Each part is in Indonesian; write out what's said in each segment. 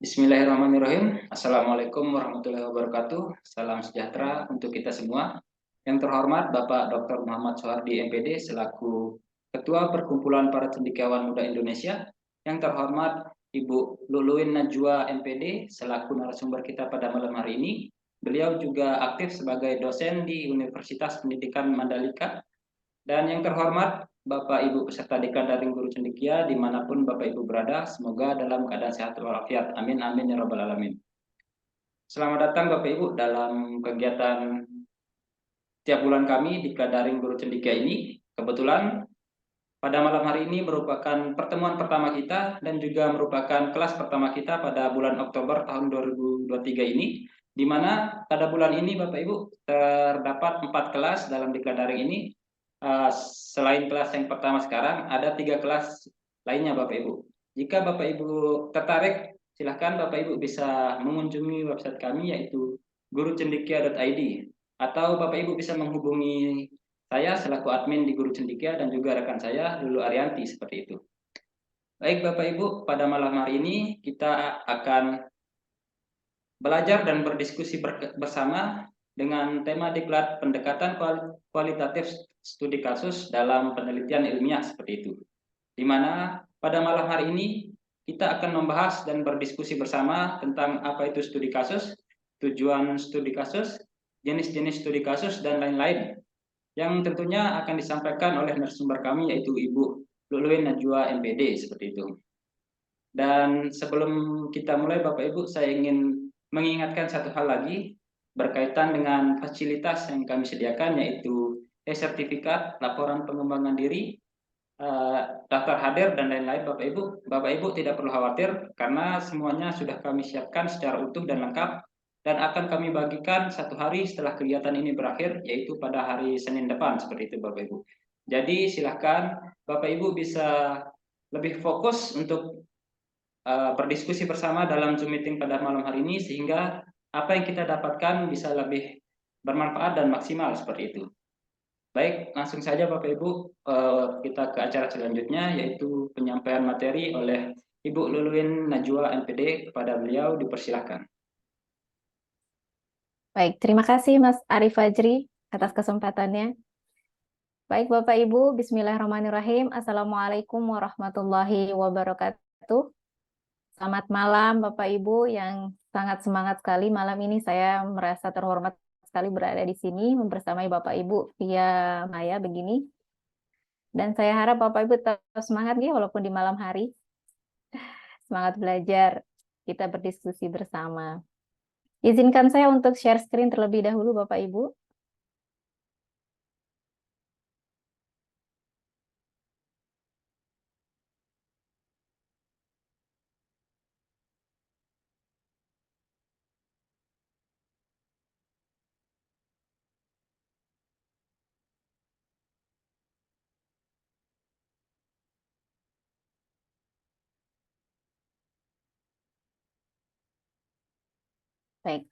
Bismillahirrahmanirrahim. Assalamualaikum warahmatullahi wabarakatuh. Salam sejahtera untuk kita semua. Yang terhormat Bapak Dr. Muhammad Soehardi MPD selaku Ketua Perkumpulan Para Cendekiawan Muda Indonesia. Yang terhormat Ibu Luluin Najwa MPD selaku narasumber kita pada malam hari ini. Beliau juga aktif sebagai dosen di Universitas Pendidikan Mandalika. Dan yang terhormat Bapak Ibu peserta diklat daring guru cendekia dimanapun Bapak Ibu berada, semoga dalam keadaan sehat walafiat. Amin amin ya rabbal alamin. Selamat datang Bapak Ibu dalam kegiatan tiap bulan kami diklat daring guru cendekia ini. Kebetulan pada malam hari ini merupakan pertemuan pertama kita dan juga merupakan kelas pertama kita pada bulan Oktober tahun 2023 ini, di mana pada bulan ini Bapak Ibu terdapat 4 kelas dalam diklat daring ini. Selain kelas yang pertama sekarang, ada 3 kelas lainnya Bapak Ibu. Jika Bapak Ibu tertarik, silahkan Bapak Ibu bisa mengunjungi website kami yaitu gurucendekia.id, atau Bapak Ibu bisa menghubungi saya selaku admin di Guru Cendekia dan juga rekan saya Lulu Arianti seperti itu. Baik Bapak Ibu, pada malam hari ini kita akan belajar dan berdiskusi bersama dengan tema diklat pendekatan kualitatif studi kasus dalam penelitian ilmiah seperti itu. Di mana pada malam hari ini kita akan membahas dan berdiskusi bersama tentang apa itu studi kasus, tujuan studi kasus, jenis-jenis studi kasus, dan lain-lain. Yang tentunya akan disampaikan oleh narasumber kami yaitu Ibu Luluin Najwa MPD seperti itu. Dan sebelum kita mulai Bapak Ibu, saya ingin mengingatkan satu hal lagi berkaitan dengan fasilitas yang kami sediakan yaitu e-sertifikat, laporan pengembangan diri, daftar hadir dan lain-lain Bapak Ibu. Bapak Ibu tidak perlu khawatir karena semuanya sudah kami siapkan secara utuh dan lengkap dan akan kami bagikan 1 hari setelah kegiatan ini berakhir, yaitu pada hari Senin depan seperti itu Bapak Ibu. Jadi silahkan Bapak Ibu bisa lebih fokus untuk berdiskusi bersama dalam Zoom meeting pada malam hari ini sehingga apa yang kita dapatkan bisa lebih bermanfaat dan maksimal seperti itu. Baik, langsung saja Bapak Ibu, kita ke acara selanjutnya yaitu penyampaian materi oleh Ibu Luluin Najwa MPD. Kepada beliau dipersilahkan. Baik, terima kasih Mas Arif Fajri atas kesempatannya. Baik Bapak Ibu, Bismillahirrahmanirrahim. Assalamualaikum warahmatullahi wabarakatuh. Selamat malam Bapak Ibu yang sangat semangat sekali. Malam ini saya merasa terhormat sekali berada di sini membersamai Bapak Ibu via Maya begini. Dan saya harap Bapak Ibu tetap semangat ya walaupun di malam hari. Semangat belajar, kita berdiskusi bersama. Izinkan saya untuk share screen terlebih dahulu Bapak Ibu. Baik.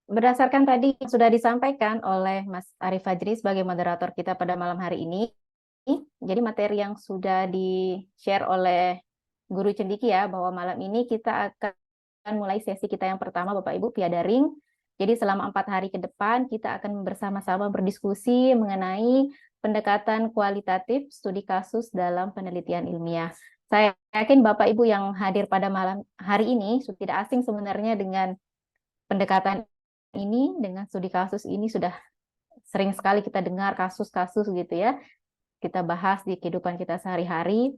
Berdasarkan tadi yang sudah disampaikan oleh Mas Arif Fajri sebagai moderator kita pada malam hari ini, jadi materi yang sudah di-share oleh Guru Cendekia bahwa malam ini kita akan mulai sesi kita yang pertama Bapak Ibu via daring. Jadi selama 4 hari ke depan kita akan bersama-sama berdiskusi mengenai pendekatan kualitatif studi kasus dalam penelitian ilmiah. Saya yakin Bapak Ibu yang hadir pada malam hari ini sudah tidak asing sebenarnya dengan pendekatan ini, dengan studi kasus ini sudah sering sekali kita dengar kasus-kasus gitu ya. Kita bahas di kehidupan kita sehari-hari.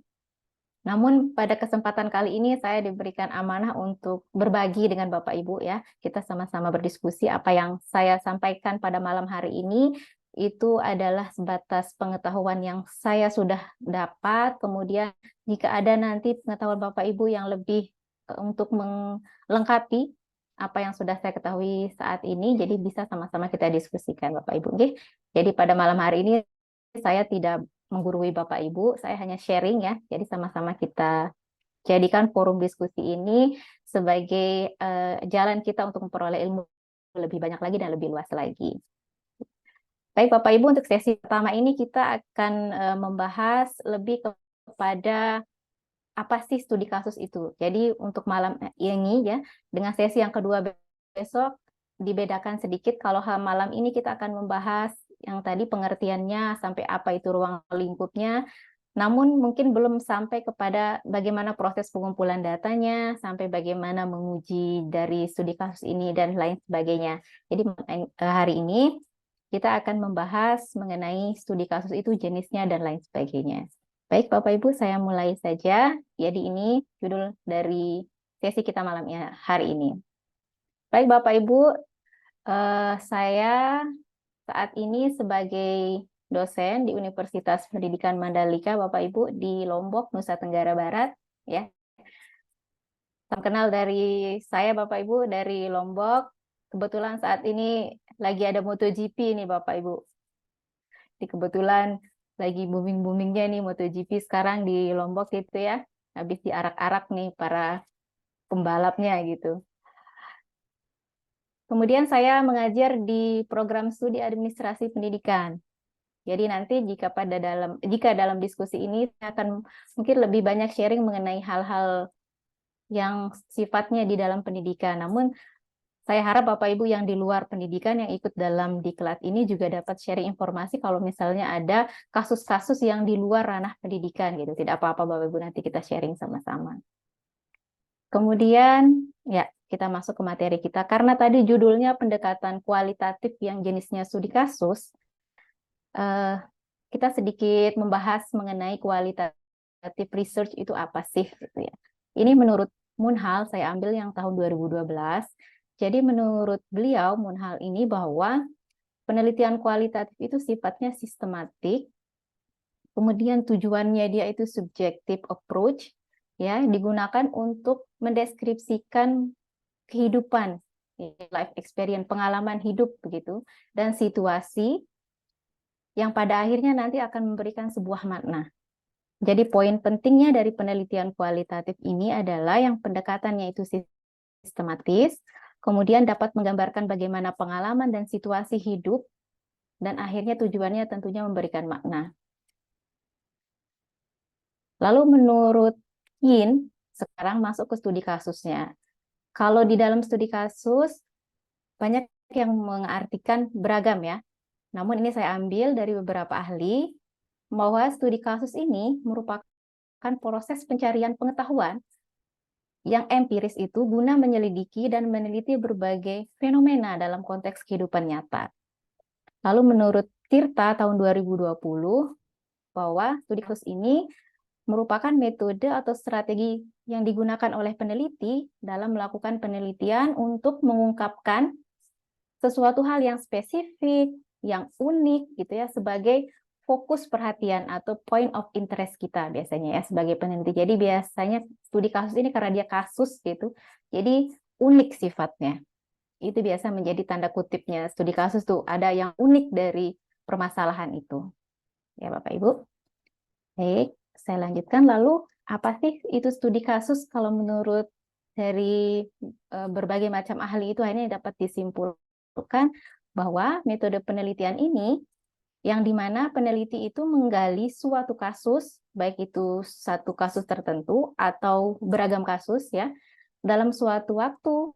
Namun pada kesempatan kali ini saya diberikan amanah untuk berbagi dengan Bapak Ibu ya. Kita sama-sama berdiskusi. Apa yang saya sampaikan pada malam hari ini itu adalah sebatas pengetahuan yang saya sudah dapat. Kemudian jika ada nanti pengetahuan Bapak Ibu yang lebih untuk melengkapi apa yang sudah saya ketahui saat ini, jadi bisa sama-sama kita diskusikan Bapak Ibu. Oke? Jadi pada malam hari ini saya tidak menggurui Bapak Ibu, saya hanya sharing ya. Jadi sama-sama kita jadikan forum diskusi ini sebagai jalan kita untuk memperoleh ilmu lebih banyak lagi dan lebih luas lagi. Baik Bapak Ibu, untuk sesi pertama ini kita akan membahas lebih kepada apa sih studi kasus itu. Jadi untuk malam ini ya, dengan sesi yang kedua besok dibedakan sedikit. Kalau malam ini kita akan membahas yang tadi pengertiannya sampai apa itu ruang lingkupnya, namun mungkin belum sampai kepada bagaimana proses pengumpulan datanya, sampai bagaimana menguji dari studi kasus ini dan lain sebagainya. Jadi hari ini kita akan membahas mengenai studi kasus itu, jenisnya dan lain sebagainya. Baik Bapak Ibu, saya mulai saja. Jadi ini judul dari sesi kita malam hari ini. Baik Bapak Ibu, saya saat ini sebagai dosen di Universitas Pendidikan Mandalika, Bapak Ibu, di Lombok, Nusa Tenggara Barat, ya. Salam kenal dari saya, Bapak Ibu, dari Lombok. Kebetulan saat ini lagi ada MotoGP nih, Bapak Ibu. Kebetulan lagi booming-boomingnya nih MotoGP sekarang di Lombok gitu ya. Habis diarak-arak nih para pembalapnya gitu. Kemudian saya mengajar di program studi administrasi pendidikan. Jadi nanti jika dalam diskusi ini saya akan mungkin lebih banyak sharing mengenai hal-hal yang sifatnya di dalam pendidikan. Namun saya harap Bapak Ibu yang di luar pendidikan yang ikut dalam diklat ini juga dapat sharing informasi kalau misalnya ada kasus-kasus yang di luar ranah pendidikan gitu. Tidak apa-apa Bapak Ibu, nanti kita sharing sama-sama. Kemudian ya kita masuk ke materi kita. Karena tadi judulnya pendekatan kualitatif yang jenisnya studi kasus, kita sedikit membahas mengenai kualitatif research itu apa sih gitu ya. Ini menurut Munhal, saya ambil yang tahun 2012. Jadi menurut beliau Munhal ini bahwa penelitian kualitatif itu sifatnya sistematik, kemudian tujuannya dia itu subjective approach, ya, digunakan untuk mendeskripsikan kehidupan, life experience, pengalaman hidup begitu, dan situasi yang pada akhirnya nanti akan memberikan sebuah makna. Jadi poin pentingnya dari penelitian kualitatif ini adalah yang pendekatannya itu sistematis, kemudian dapat menggambarkan bagaimana pengalaman dan situasi hidup, dan akhirnya tujuannya tentunya memberikan makna. Lalu menurut Yin, sekarang masuk ke studi kasusnya. Kalau di dalam studi kasus, banyak yang mengartikan beragam ya. Namun ini saya ambil dari beberapa ahli, bahwa studi kasus ini merupakan proses pencarian pengetahuan yang empiris itu guna menyelidiki dan meneliti berbagai fenomena dalam konteks kehidupan nyata. Lalu menurut Tirta tahun 2020, bahwa studi kasus ini merupakan metode atau strategi yang digunakan oleh peneliti dalam melakukan penelitian untuk mengungkapkan sesuatu hal yang spesifik, yang unik gitu ya, sebagai fokus perhatian atau point of interest kita biasanya ya sebagai peneliti. Jadi biasanya studi kasus ini karena dia kasus gitu, jadi unik sifatnya. Itu biasa menjadi tanda kutipnya studi kasus tuh, ada yang unik dari permasalahan itu. Ya Bapak Ibu. Baik, saya lanjutkan. Lalu apa sih itu studi kasus? Kalau menurut dari berbagai macam ahli itu akhirnya dapat disimpulkan bahwa metode penelitian ini yang dimana peneliti itu menggali suatu kasus, baik itu satu kasus tertentu atau beragam kasus ya, dalam suatu waktu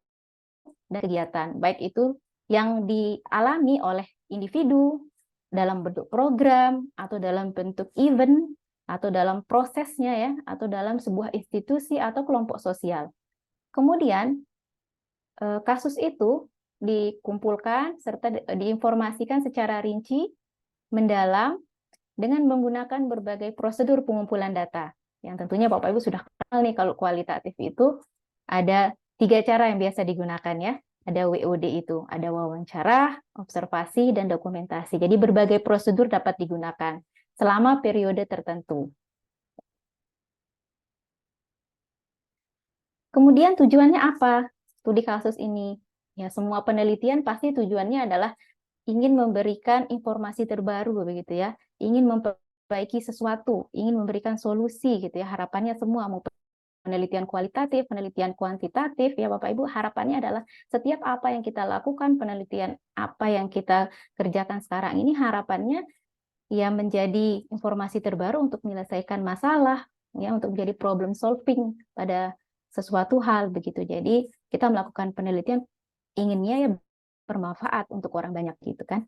dan kegiatan, baik itu yang dialami oleh individu dalam bentuk program atau dalam bentuk event atau dalam prosesnya ya, atau dalam sebuah institusi atau kelompok sosial. Kemudian kasus itu dikumpulkan serta diinformasikan secara rinci, mendalam, dengan menggunakan berbagai prosedur pengumpulan data. Yang tentunya Bapak Ibu sudah kenal nih, kalau kualitatif itu ada 3 cara yang biasa digunakan ya. Ada WOD itu, ada wawancara, observasi, dan dokumentasi. Jadi berbagai prosedur dapat digunakan selama periode tertentu. Kemudian tujuannya apa studi kasus ini? Ya, semua penelitian pasti tujuannya adalah ingin memberikan informasi terbaru begitu ya, ingin memperbaiki sesuatu, ingin memberikan solusi gitu ya. Harapannya semua, mau penelitian kualitatif, penelitian kuantitatif ya Bapak Ibu, harapannya adalah setiap apa yang kita lakukan, penelitian apa yang kita kerjakan sekarang ini, harapannya ya menjadi informasi terbaru untuk menyelesaikan masalah, ya, untuk menjadi problem solving pada sesuatu hal begitu. Jadi kita melakukan penelitian inginnya ya bermanfaat untuk orang banyak gitu kan.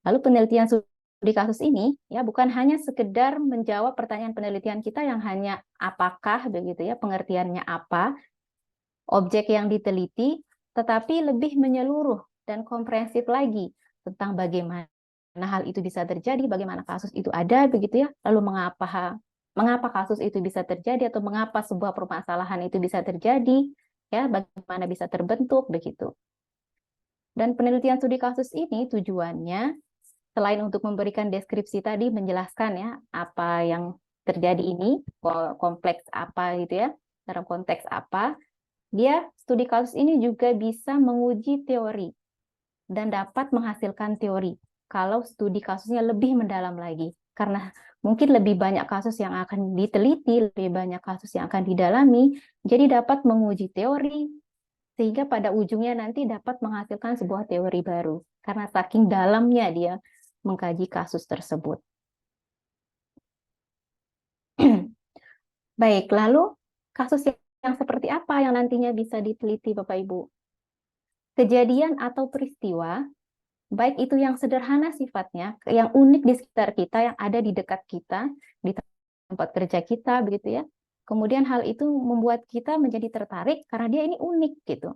Lalu penelitian studi kasus ini ya bukan hanya sekedar menjawab pertanyaan penelitian kita yang hanya apakah begitu ya, pengertiannya apa, objek yang diteliti, tetapi lebih menyeluruh dan komprehensif lagi tentang bagaimana hal itu bisa terjadi, bagaimana kasus itu ada begitu ya, lalu mengapa kasus itu bisa terjadi atau mengapa sebuah permasalahan itu bisa terjadi, ya, bagaimana bisa terbentuk begitu. Dan penelitian studi kasus ini tujuannya selain untuk memberikan deskripsi tadi, menjelaskan ya apa yang terjadi ini, kompleks apa gitu ya, dalam konteks apa, dia studi kasus ini juga bisa menguji teori dan dapat menghasilkan teori kalau studi kasusnya lebih mendalam lagi. Karena mungkin lebih banyak kasus yang akan diteliti, lebih banyak kasus yang akan didalami, jadi dapat menguji teori, sehingga pada ujungnya nanti dapat menghasilkan sebuah teori baru. Karena saking dalamnya dia mengkaji kasus tersebut. Baik, lalu kasus yang seperti apa yang nantinya bisa diteliti Bapak Ibu? Kejadian atau peristiwa, baik itu yang sederhana sifatnya, yang unik di sekitar kita, yang ada di dekat kita, di tempat kerja kita, begitu ya. Kemudian hal itu membuat kita menjadi tertarik karena dia ini unik gitu.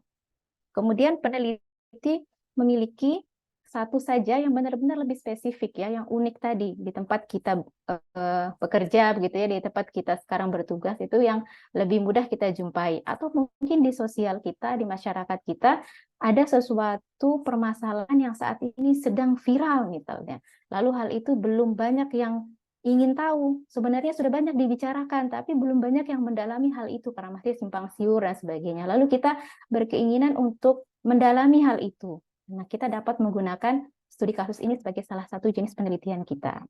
Kemudian peneliti memiliki satu saja yang benar-benar lebih spesifik ya, yang unik tadi di tempat kita bekerja begitu ya, di tempat kita sekarang bertugas itu yang lebih mudah kita jumpai, atau mungkin di sosial kita, di masyarakat kita ada sesuatu permasalahan yang saat ini sedang viral misalnya. Lalu hal itu belum banyak yang ingin tahu, sebenarnya sudah banyak dibicarakan, tapi belum banyak yang mendalami hal itu karena masih simpang siur dan sebagainya. Lalu kita berkeinginan untuk mendalami hal itu. Nah, kita dapat menggunakan studi kasus ini sebagai salah satu jenis penelitian kita.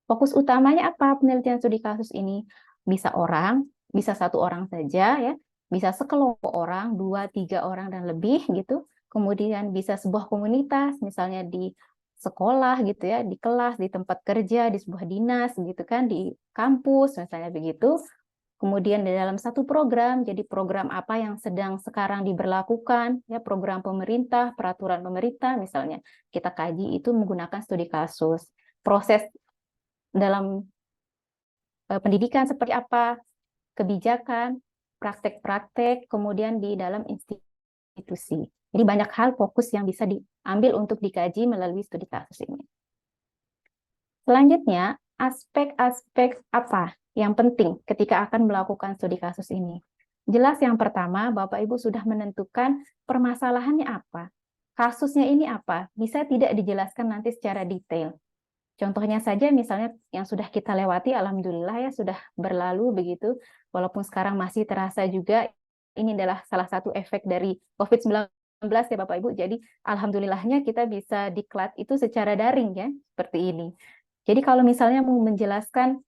Fokus utamanya apa penelitian studi kasus ini? Bisa orang, bisa satu orang saja ya, bisa sekelompok orang, 2, 3 orang dan lebih gitu. Kemudian bisa sebuah komunitas, misalnya di sekolah gitu ya, di kelas, di tempat kerja, di sebuah dinas gitu kan, di kampus misalnya begitu. Kemudian di dalam satu program, jadi program apa yang sedang sekarang diberlakukan, ya program pemerintah, peraturan pemerintah misalnya, kita kaji itu menggunakan studi kasus. Proses dalam pendidikan seperti apa, kebijakan, praktek-praktek, kemudian di dalam institusi. Jadi banyak hal fokus yang bisa diambil untuk dikaji melalui studi kasus ini. Selanjutnya, aspek-aspek apa yang penting ketika akan melakukan studi kasus ini? Jelas yang pertama, Bapak Ibu sudah menentukan permasalahannya apa, kasusnya ini apa, bisa tidak dijelaskan nanti secara detail. Contohnya saja misalnya yang sudah kita lewati, alhamdulillah ya sudah berlalu begitu, walaupun sekarang masih terasa juga, ini adalah salah satu efek dari COVID-19 ya Bapak Ibu, jadi alhamdulillahnya kita bisa diklat itu secara daring ya, seperti ini. Jadi kalau misalnya mau menjelaskan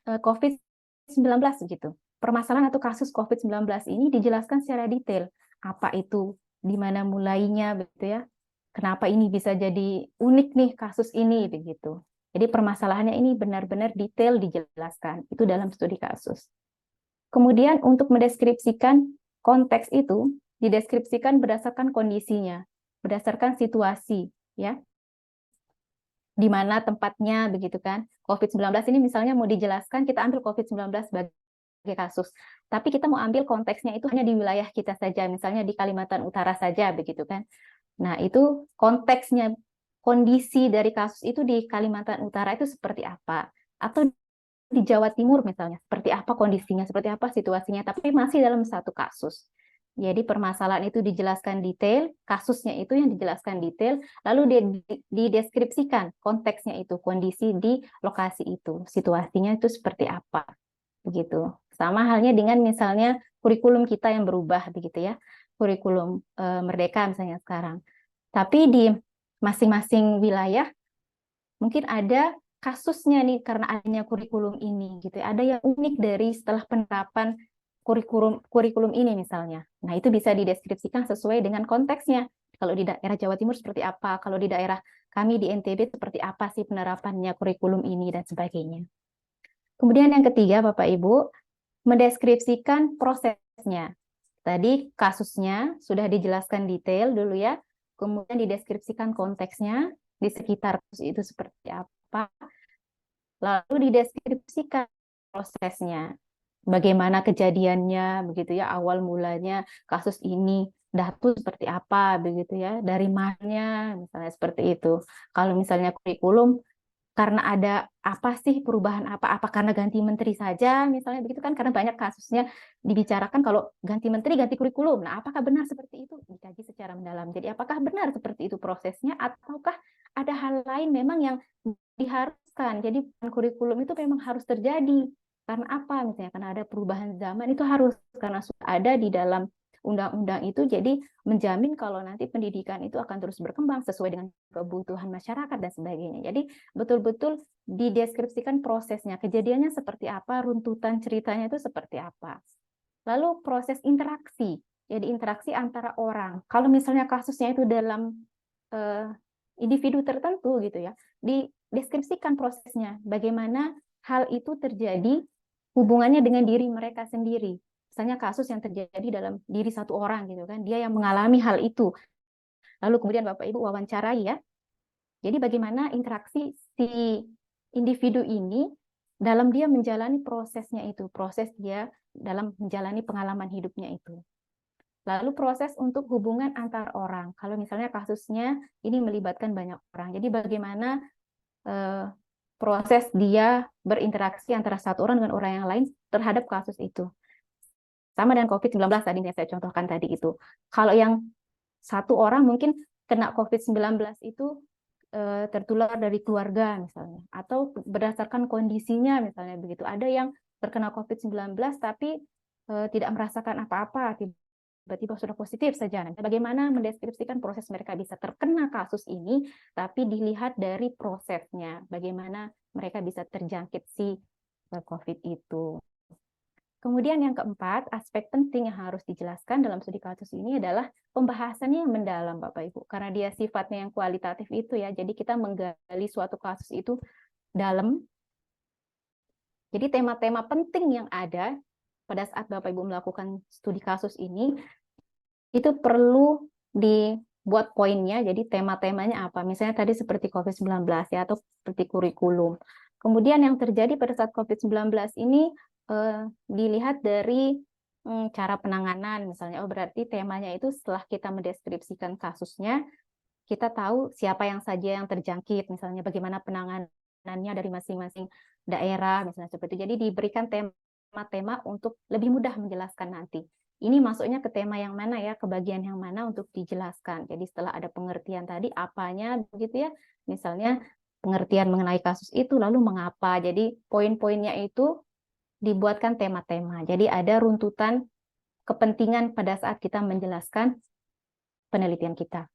COVID-19 gitu, permasalahan atau kasus COVID-19 ini dijelaskan secara detail, apa itu, di mana mulainya begitu ya, kenapa ini bisa jadi unik nih kasus ini begitu. Jadi permasalahannya ini benar-benar detail dijelaskan, itu dalam studi kasus. Kemudian untuk mendeskripsikan konteks itu, dideskripsikan berdasarkan kondisinya, berdasarkan situasi, ya, di mana tempatnya begitu kan. COVID-19 ini misalnya mau dijelaskan, kita ambil COVID-19 sebagai kasus. Tapi kita mau ambil konteksnya itu hanya di wilayah kita saja, misalnya di Kalimantan Utara saja begitu kan. Nah, itu konteksnya, kondisi dari kasus itu di Kalimantan Utara itu seperti apa? Atau di Jawa Timur misalnya, seperti apa kondisinya, seperti apa situasinya, tapi masih dalam satu kasus. Jadi permasalahan itu dijelaskan detail, kasusnya itu yang dijelaskan detail, lalu dideskripsikan konteksnya itu, kondisi di lokasi itu, situasinya itu seperti apa, begitu. Sama halnya dengan misalnya kurikulum kita yang berubah, begitu ya, kurikulum Merdeka misalnya sekarang. Tapi di masing-masing wilayah mungkin ada kasusnya nih karena adanya kurikulum ini, gitu ya. Ada yang unik dari setelah penerapan kurikulum ini misalnya. Nah, itu bisa dideskripsikan sesuai dengan konteksnya. Kalau di daerah Jawa Timur seperti apa, kalau di daerah kami di NTB seperti apa sih penerapannya kurikulum ini dan sebagainya. Kemudian yang ketiga, Bapak Ibu, mendeskripsikan prosesnya. Tadi kasusnya sudah dijelaskan detail dulu ya, kemudian dideskripsikan konteksnya di sekitar kasus itu seperti apa, lalu dideskripsikan prosesnya, bagaimana kejadiannya, begitu ya, awal mulanya kasus ini, datu seperti apa, begitu ya, dari mananya, misalnya seperti itu. Kalau misalnya kurikulum, karena ada apa sih perubahan apa karena ganti menteri saja misalnya begitu kan, karena banyak kasusnya dibicarakan kalau ganti menteri ganti kurikulum. Nah, apakah benar seperti itu? Dikaji secara mendalam. Jadi apakah benar seperti itu prosesnya, ataukah ada hal lain memang yang diharuskan? Jadi kurikulum itu memang harus terjadi karena apa, misalnya karena ada perubahan zaman, itu harus karena sudah ada di dalam undang-undang itu, jadi menjamin kalau nanti pendidikan itu akan terus berkembang sesuai dengan kebutuhan masyarakat dan sebagainya. Jadi betul-betul dideskripsikan prosesnya, kejadiannya seperti apa, runtutan ceritanya itu seperti apa. Lalu proses interaksi, jadi interaksi antara orang. Kalau misalnya kasusnya itu dalam individu tertentu gitu ya, dideskripsikan prosesnya, bagaimana hal itu terjadi, hubungannya dengan diri mereka sendiri. Misalnya kasus yang terjadi dalam diri satu orang gitu kan, dia yang mengalami hal itu. Lalu kemudian Bapak Ibu wawancarai ya. Jadi bagaimana interaksi si individu ini dalam dia menjalani prosesnya itu, proses dia dalam menjalani pengalaman hidupnya itu. Lalu proses untuk hubungan antar orang. Kalau misalnya kasusnya ini melibatkan banyak orang. Jadi bagaimana proses dia berinteraksi antara satu orang dengan orang yang lain terhadap kasus itu. Sama dengan COVID-19 tadi yang saya contohkan tadi itu. Kalau yang satu orang mungkin kena COVID-19 itu tertular dari keluarga misalnya, atau berdasarkan kondisinya misalnya begitu. Ada yang terkena COVID-19 tapi tidak merasakan apa-apa, tiba-tiba sudah positif saja. Nah, bagaimana mendeskripsikan proses mereka bisa terkena kasus ini, tapi dilihat dari prosesnya, bagaimana mereka bisa terjangkit si COVID itu. Kemudian yang keempat, aspek penting yang harus dijelaskan dalam studi kasus ini adalah pembahasannya yang mendalam, Bapak Ibu. Karena dia sifatnya yang kualitatif itu ya, jadi kita menggali suatu kasus itu dalam. Jadi tema-tema penting yang ada pada saat Bapak Ibu melakukan studi kasus ini, itu perlu dibuat poinnya, jadi tema-temanya apa. Misalnya tadi seperti COVID-19 ya, atau seperti kurikulum. Kemudian yang terjadi pada saat COVID-19 ini, dilihat dari cara penanganan misalnya. Oh, berarti temanya itu setelah kita mendeskripsikan kasusnya, kita tahu siapa yang saja yang terjangkit, misalnya bagaimana penanganannya dari masing-masing daerah, misalnya seperti itu. Jadi diberikan tema-tema untuk lebih mudah menjelaskan nanti. Ini masuknya ke tema yang mana ya, ke bagian yang mana untuk dijelaskan. Jadi setelah ada pengertian tadi, apanya begitu ya, misalnya pengertian mengenai kasus itu, lalu mengapa. Jadi poin-poinnya itu dibuatkan tema-tema. Jadi ada runtutan kepentingan pada saat kita menjelaskan penelitian kita.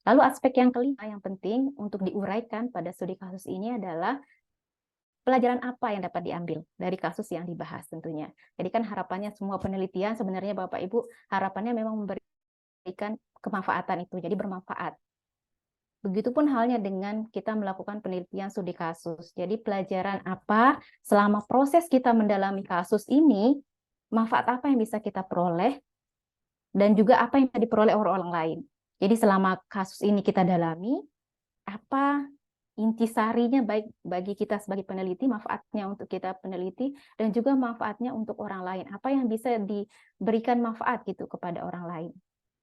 Lalu aspek yang kelima yang penting untuk diuraikan pada studi kasus ini adalah pelajaran apa yang dapat diambil dari kasus yang dibahas tentunya. Jadi kan harapannya semua penelitian sebenarnya Bapak Ibu harapannya memang memberikan kemanfaatan itu, jadi bermanfaat. Begitupun halnya dengan kita melakukan penelitian studi kasus. Jadi pelajaran apa selama proses kita mendalami kasus ini, manfaat apa yang bisa kita peroleh, dan juga apa yang bisa diperoleh orang-orang lain. Jadi selama kasus ini kita dalami, apa intisarinya baik bagi kita sebagai peneliti, manfaatnya untuk kita peneliti, dan juga manfaatnya untuk orang lain. Apa yang bisa diberikan manfaat gitu kepada orang lain.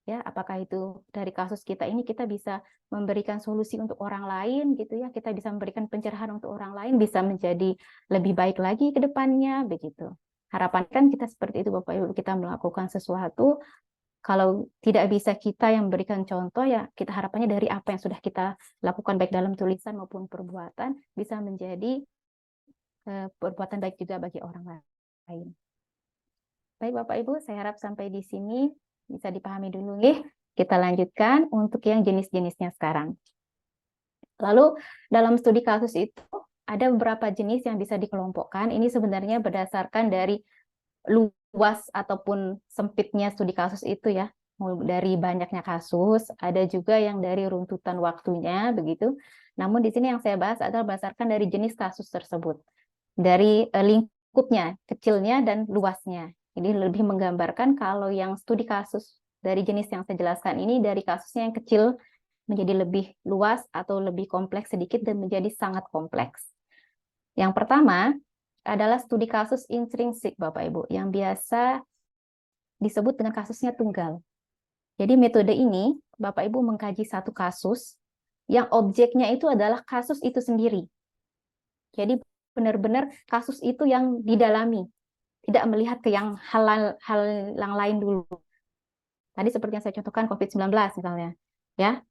Ya, apakah itu dari kasus kita ini kita bisa memberikan solusi untuk orang lain gitu ya, kita bisa memberikan pencerahan untuk orang lain, bisa menjadi lebih baik lagi ke depannya begitu. Harapan kan kita seperti itu Bapak Ibu, kita melakukan sesuatu, kalau tidak bisa kita yang memberikan contoh ya kita harapannya dari apa yang sudah kita lakukan baik dalam tulisan maupun perbuatan bisa menjadi perbuatan baik juga bagi orang lain. Baik Bapak Ibu, saya harap sampai di sini bisa dipahami dulu nih. Kita lanjutkan untuk yang jenis-jenisnya sekarang. Lalu dalam studi kasus itu ada beberapa jenis yang bisa dikelompokkan. Ini sebenarnya berdasarkan dari luas ataupun sempitnya studi kasus itu ya. Dari banyaknya kasus, ada juga yang dari runtutan waktunya begitu. Namun di sini yang saya bahas adalah berdasarkan dari jenis kasus tersebut. Dari lingkup lingkupnya, kecilnya dan luasnya. Jadi lebih menggambarkan kalau yang studi kasus dari jenis yang saya jelaskan ini dari kasusnya yang kecil menjadi lebih luas atau lebih kompleks sedikit dan menjadi sangat kompleks. Yang pertama adalah studi kasus intrinsik, Bapak Ibu, yang biasa disebut dengan kasusnya tunggal. Jadi metode ini, Bapak Ibu mengkaji satu kasus yang objeknya itu adalah kasus itu sendiri. Jadi benar-benar kasus itu yang didalami, tidak melihat ke yang hal yang lain dulu. Tadi seperti yang saya contohkan COVID-19 misalnya, ya,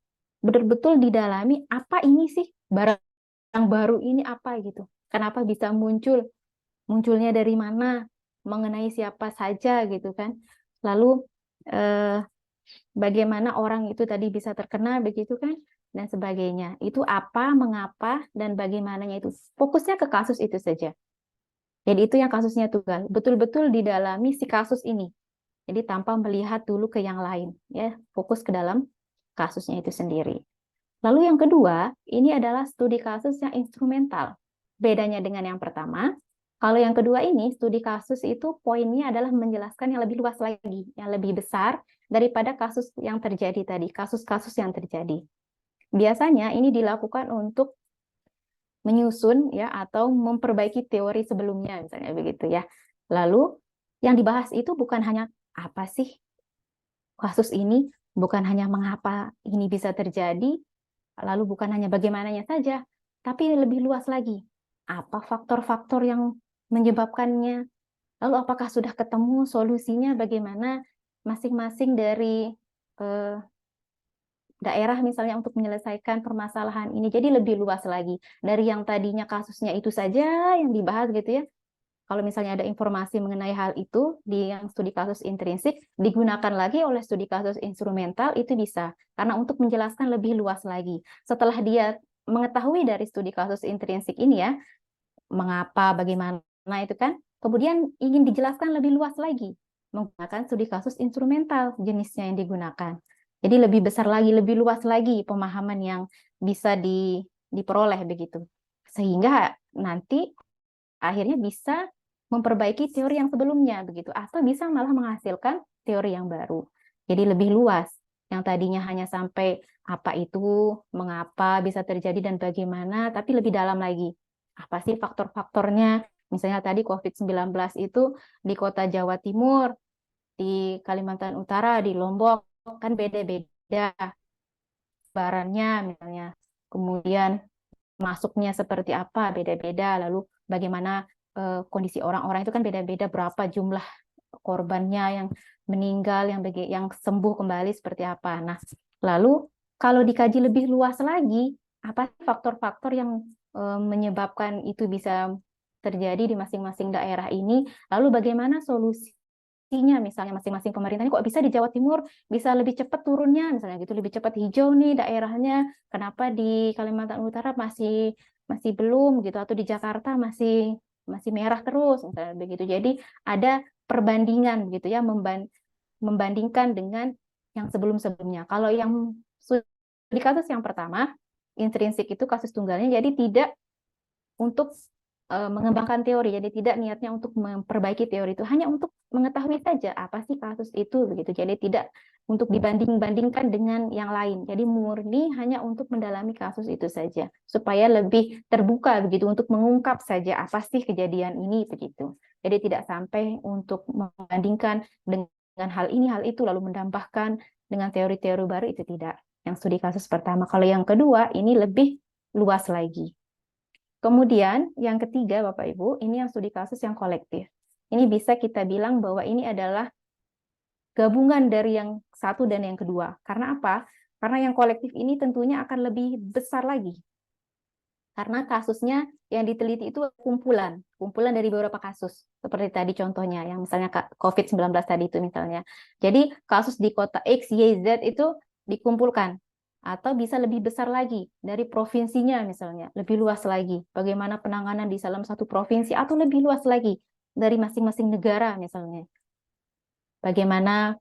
betul-betul didalami apa ini sih barang yang baru ini apa gitu. Kenapa bisa muncul? Munculnya dari mana? Mengenai siapa saja gitu kan. Lalu bagaimana orang itu tadi bisa terkena begitu kan dan sebagainya. Itu apa, mengapa dan bagaimananya itu. Fokusnya ke kasus itu saja. Jadi itu yang kasusnya tunggal. Betul-betul didalami si kasus ini. Jadi tanpa melihat dulu ke yang lain, ya, fokus ke dalam kasusnya itu sendiri. Lalu yang kedua, ini adalah studi kasus yang instrumental. Bedanya dengan yang pertama, kalau yang kedua ini, studi kasus itu poinnya adalah menjelaskan yang lebih luas lagi, yang lebih besar daripada kasus yang terjadi tadi, kasus-kasus yang terjadi. Biasanya ini dilakukan untuk menyusun ya atau memperbaiki teori sebelumnya, misalnya begitu ya. Lalu yang dibahas itu bukan hanya apa sih kasus ini, bukan hanya mengapa ini bisa terjadi, lalu bukan hanya bagaimananya saja, tapi lebih luas lagi. Apa faktor-faktor yang menyebabkannya? Lalu apakah sudah ketemu solusinya bagaimana masing-masing dari daerah misalnya untuk menyelesaikan permasalahan ini. Jadi lebih luas lagi. Dari yang tadinya kasusnya itu saja yang dibahas gitu ya. Kalau misalnya ada informasi mengenai hal itu di yang studi kasus intrinsik, digunakan lagi oleh studi kasus instrumental itu bisa. Karena untuk menjelaskan lebih luas lagi. Setelah dia mengetahui dari studi kasus intrinsik ini ya, mengapa, bagaimana itu kan, kemudian ingin dijelaskan lebih luas lagi, menggunakan studi kasus instrumental jenisnya yang digunakan. Jadi lebih besar lagi, lebih luas lagi pemahaman yang bisa diperoleh begitu. Sehingga nanti akhirnya bisa memperbaiki teori yang sebelumnya begitu atau bisa malah menghasilkan teori yang baru. Jadi lebih luas. Yang tadinya hanya sampai apa itu, mengapa bisa terjadi dan bagaimana, tapi lebih dalam lagi. Apa sih faktor-faktornya? Misalnya tadi COVID-19 itu di kota Jawa Timur, di Kalimantan Utara, di Lombok kan beda-beda barannya misalnya. Kemudian masuknya seperti apa beda-beda, lalu bagaimana kondisi orang-orang itu kan beda-beda, berapa jumlah korbannya yang meninggal, yang sembuh kembali seperti apa. Nah, lalu kalau dikaji lebih luas lagi, apa sih faktor-faktor yang menyebabkan itu bisa terjadi di masing-masing daerah ini, lalu bagaimana solusinya, misalnya masing-masing pemerintah ini kok bisa di Jawa Timur bisa lebih cepat turunnya, misalnya gitu, lebih cepat hijau nih daerahnya, kenapa di Kalimantan Utara masih masih belum gitu, atau di Jakarta masih masih merah terus, misalnya begitu. Jadi ada perbandingan gitu ya, membandingkan dengan yang sebelum-sebelumnya. Kalau yang di kasus yang pertama, intrinsik itu kasus tunggalnya, jadi tidak untuk mengembangkan teori, jadi tidak niatnya untuk memperbaiki teori itu, hanya untuk mengetahui saja apa sih kasus itu begitu. Jadi tidak untuk dibanding-bandingkan dengan yang lain. Jadi murni hanya untuk mendalami kasus itu saja, supaya lebih terbuka begitu untuk mengungkap saja apa sih kejadian ini begitu. Jadi tidak sampai untuk membandingkan dengan hal ini hal itu lalu menambahkan dengan teori-teori baru, itu tidak. Yang studi kasus pertama. Kalau yang kedua ini lebih luas lagi. Kemudian yang ketiga Bapak Ibu, ini yang studi kasus yang kolektif. Ini bisa kita bilang bahwa ini adalah gabungan dari yang satu dan yang kedua. Karena apa? Karena yang kolektif ini tentunya akan lebih besar lagi. Karena kasusnya yang diteliti itu kumpulan dari beberapa kasus. Seperti tadi contohnya, yang misalnya COVID-19 tadi itu misalnya. Jadi kasus di kota X, Y, Z itu dikumpulkan. Atau bisa lebih besar lagi dari provinsinya misalnya, lebih luas lagi. Bagaimana penanganan di dalam satu provinsi atau lebih luas lagi dari masing-masing negara misalnya. Bagaimana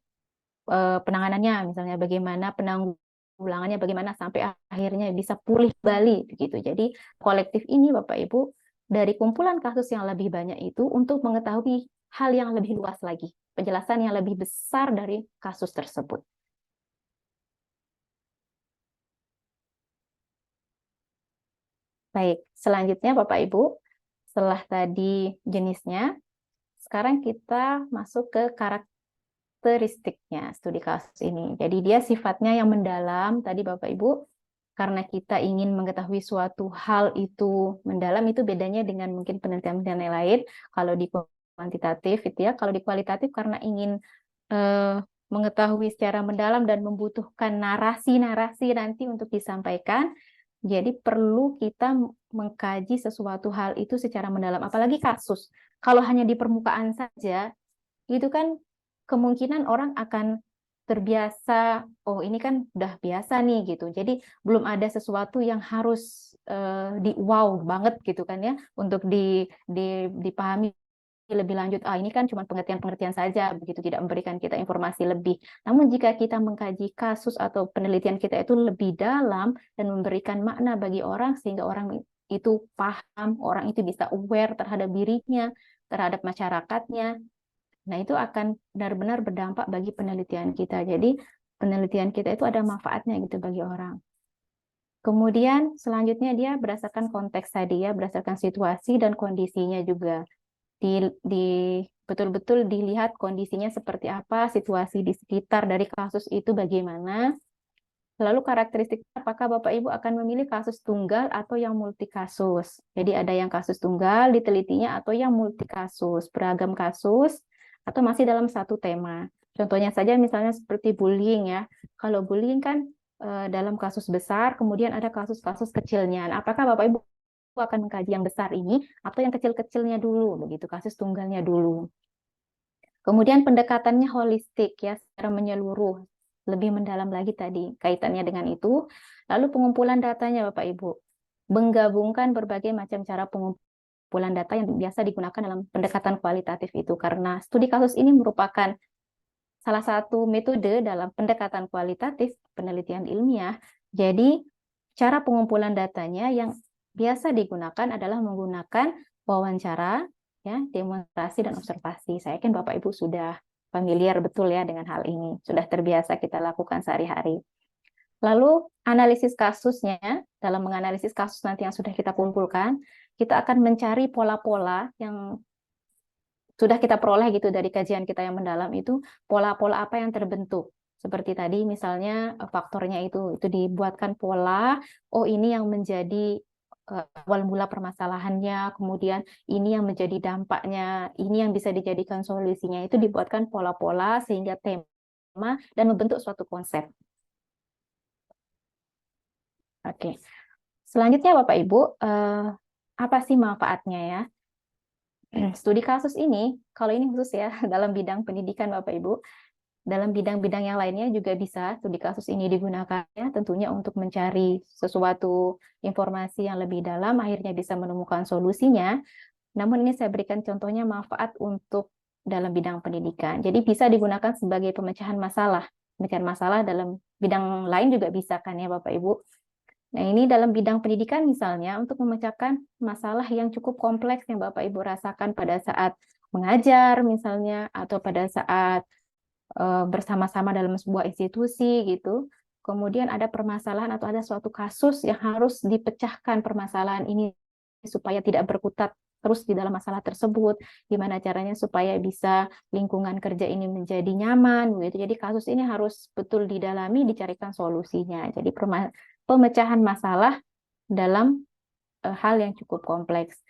penanganannya misalnya, bagaimana penanggulangannya, bagaimana sampai akhirnya bisa pulih kembali begitu. Jadi kolektif ini Bapak Ibu dari kumpulan kasus yang lebih banyak itu untuk mengetahui hal yang lebih luas lagi, penjelasan yang lebih besar dari kasus tersebut. Baik, selanjutnya Bapak Ibu, setelah tadi jenisnya, sekarang kita masuk ke karakteristiknya studi kasus ini. Jadi dia sifatnya yang mendalam, tadi Bapak Ibu, karena kita ingin mengetahui suatu hal itu mendalam, itu bedanya dengan mungkin penelitian-penelitian yang lain. Kalau di kuantitatif itu ya, kalau di kualitatif karena ingin mengetahui secara mendalam dan membutuhkan narasi-narasi nanti untuk disampaikan, jadi perlu kita mengkaji sesuatu hal itu secara mendalam, apalagi kasus. Kalau hanya di permukaan saja, itu kan kemungkinan orang akan terbiasa, oh ini kan udah biasa nih gitu. Jadi belum ada sesuatu yang harus di wow banget gitu kan ya, untuk dipahami lebih lanjut. Ini kan cuma pengertian-pengertian saja, begitu tidak memberikan kita informasi lebih. Namun jika kita mengkaji kasus atau penelitian kita itu lebih dalam dan memberikan makna bagi orang sehingga orang itu paham, orang itu bisa aware terhadap dirinya, terhadap masyarakatnya. Nah, itu akan benar-benar berdampak bagi penelitian kita. Jadi, penelitian kita itu ada manfaatnya gitu bagi orang. Kemudian, selanjutnya dia berdasarkan konteks tadi ya, berdasarkan situasi dan kondisinya juga. Betul-betul dilihat kondisinya seperti apa, situasi di sekitar dari kasus itu bagaimana. Lalu karakteristik apakah Bapak Ibu akan memilih kasus tunggal atau yang multi kasus. Jadi ada yang kasus tunggal ditelitinya atau yang multi kasus, beragam kasus atau masih dalam satu tema. Contohnya saja misalnya seperti bullying ya. Kalau bullying kan dalam kasus besar, kemudian ada kasus-kasus kecilnya. Nah, apakah Bapak Ibu akan mengkaji yang besar ini atau yang kecil-kecilnya dulu, begitu kasus tunggalnya dulu. Kemudian pendekatannya holistik ya, secara menyeluruh, lebih mendalam lagi tadi kaitannya dengan itu. Lalu pengumpulan datanya Bapak Ibu, menggabungkan berbagai macam cara pengumpulan data yang biasa digunakan dalam pendekatan kualitatif itu, karena studi kasus ini merupakan salah satu metode dalam pendekatan kualitatif penelitian ilmiah. Jadi cara pengumpulan datanya yang biasa digunakan adalah menggunakan wawancara, ya, demonstrasi dan observasi. Saya yakin Bapak Ibu sudah familiar betul ya dengan hal ini, sudah terbiasa kita lakukan sehari-hari. Lalu analisis kasusnya, dalam menganalisis kasus nanti yang sudah kita kumpulkan, kita akan mencari pola-pola yang sudah kita peroleh gitu dari kajian kita yang mendalam itu, pola-pola apa yang terbentuk. Seperti tadi misalnya faktornya itu dibuatkan pola, oh ini yang menjadi awal mula permasalahannya, kemudian ini yang menjadi dampaknya, ini yang bisa dijadikan solusinya, itu dibuatkan pola-pola sehingga tema dan membentuk suatu konsep. Oke. Selanjutnya Bapak Ibu, apa sih manfaatnya ya? Studi kasus ini, kalau ini khusus ya dalam bidang pendidikan Bapak Ibu, dalam bidang-bidang yang lainnya juga bisa studi kasus ini digunakan ya, tentunya untuk mencari sesuatu informasi yang lebih dalam, akhirnya bisa menemukan solusinya. Namun ini saya berikan contohnya manfaat untuk dalam bidang pendidikan. Jadi bisa digunakan sebagai pemecahan masalah. Pemecahan masalah dalam bidang lain juga bisa kan ya Bapak Ibu. Nah, ini dalam bidang pendidikan misalnya untuk memecahkan masalah yang cukup kompleks yang Bapak Ibu rasakan pada saat mengajar misalnya, atau pada saat bersama-sama dalam sebuah institusi gitu. Kemudian ada permasalahan atau ada suatu kasus yang harus dipecahkan permasalahan ini supaya tidak berkutat terus di dalam masalah tersebut. Gimana caranya supaya bisa lingkungan kerja ini menjadi nyaman gitu. Jadi kasus ini harus betul didalami, dicarikan solusinya. Jadi pemecahan masalah dalam hal yang cukup kompleks.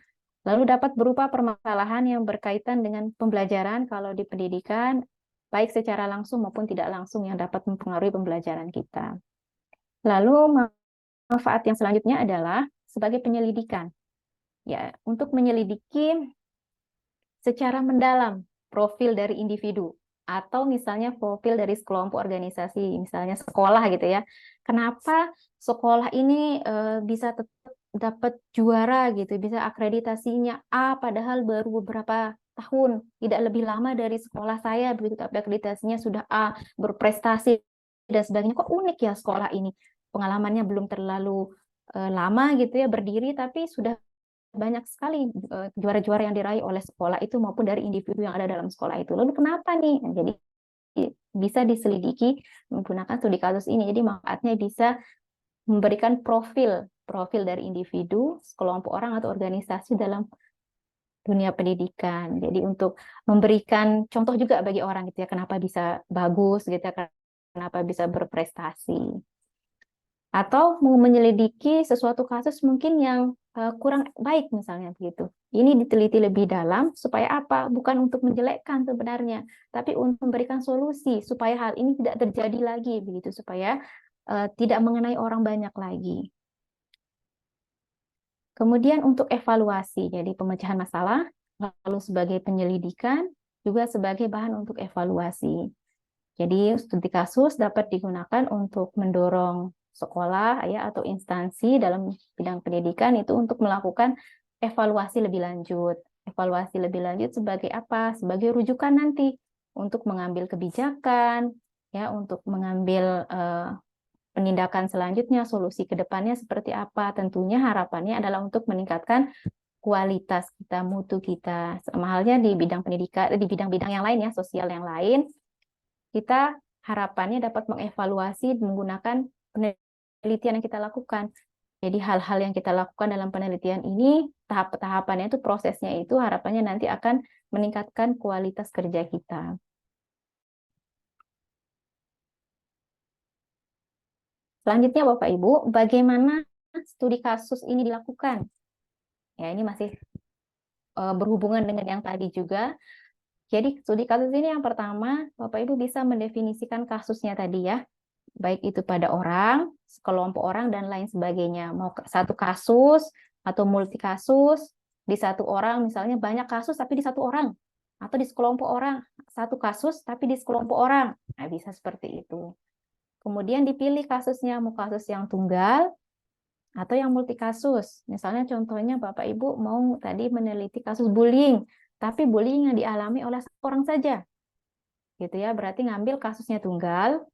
Lalu dapat berupa permasalahan yang berkaitan dengan pembelajaran kalau di pendidikan, baik secara langsung maupun tidak langsung yang dapat mempengaruhi pembelajaran kita. Lalu manfaat yang selanjutnya adalah sebagai penyelidikan. Ya, untuk menyelidiki secara mendalam profil dari individu atau misalnya profil dari sekelompok organisasi, misalnya sekolah gitu ya. Kenapa sekolah ini bisa tetap dapat juara gitu, bisa akreditasinya A padahal baru beberapa tahun, tidak lebih lama dari sekolah saya begitu, tapi akreditasinya sudah A, berprestasi dan sebagainya. Kok unik ya sekolah ini? Pengalamannya belum terlalu lama gitu ya berdiri, tapi sudah banyak sekali juara-juara yang diraih oleh sekolah itu maupun dari individu yang ada dalam sekolah itu. Lalu kenapa nih? Nah, jadi bisa diselidiki menggunakan studi kasus ini. Jadi manfaatnya bisa memberikan profil dari individu, sekelompok orang atau organisasi dalam dunia pendidikan. Jadi untuk memberikan contoh juga bagi orang gitu ya, kenapa bisa bagus gitu ya, kenapa bisa berprestasi. Atau mau menyelidiki sesuatu kasus mungkin yang kurang baik misalnya begitu. Ini diteliti lebih dalam supaya apa? Bukan untuk menjelekkan sebenarnya, tapi untuk memberikan solusi supaya hal ini tidak terjadi lagi begitu, supaya tidak mengenai orang banyak lagi. Kemudian untuk evaluasi, jadi pemecahan masalah, lalu sebagai penyelidikan, juga sebagai bahan untuk evaluasi. Jadi studi kasus dapat digunakan untuk mendorong sekolah ya atau instansi dalam bidang pendidikan itu untuk melakukan evaluasi lebih lanjut. Evaluasi lebih lanjut sebagai apa? Sebagai rujukan nanti untuk mengambil kebijakan, ya untuk mengambil penindakan selanjutnya, solusi ke depannya seperti apa. Tentunya harapannya adalah untuk meningkatkan kualitas kita, mutu kita. Sama halnya di bidang pendidikan, di bidang-bidang yang lain ya, sosial yang lain, kita harapannya dapat mengevaluasi menggunakan penelitian yang kita lakukan. Jadi hal-hal yang kita lakukan dalam penelitian ini, tahap-tahapannya itu, prosesnya itu harapannya nanti akan meningkatkan kualitas kerja kita. Selanjutnya Bapak Ibu, bagaimana studi kasus ini dilakukan? Ya, ini masih berhubungan dengan yang tadi juga. Jadi studi kasus ini yang pertama, Bapak Ibu bisa mendefinisikan kasusnya tadi ya, baik itu pada orang, sekelompok orang, dan lain sebagainya. Mau satu kasus atau multi kasus, di satu orang misalnya banyak kasus tapi di satu orang, atau di sekelompok orang, satu kasus tapi di sekelompok orang. Nah, bisa seperti itu. Kemudian dipilih kasusnya, mau kasus yang tunggal atau yang multi kasus. Misalnya contohnya Bapak Ibu mau tadi meneliti kasus bullying, tapi bullying yang dialami oleh orang saja. Gitu ya, berarti ngambil kasusnya tunggal,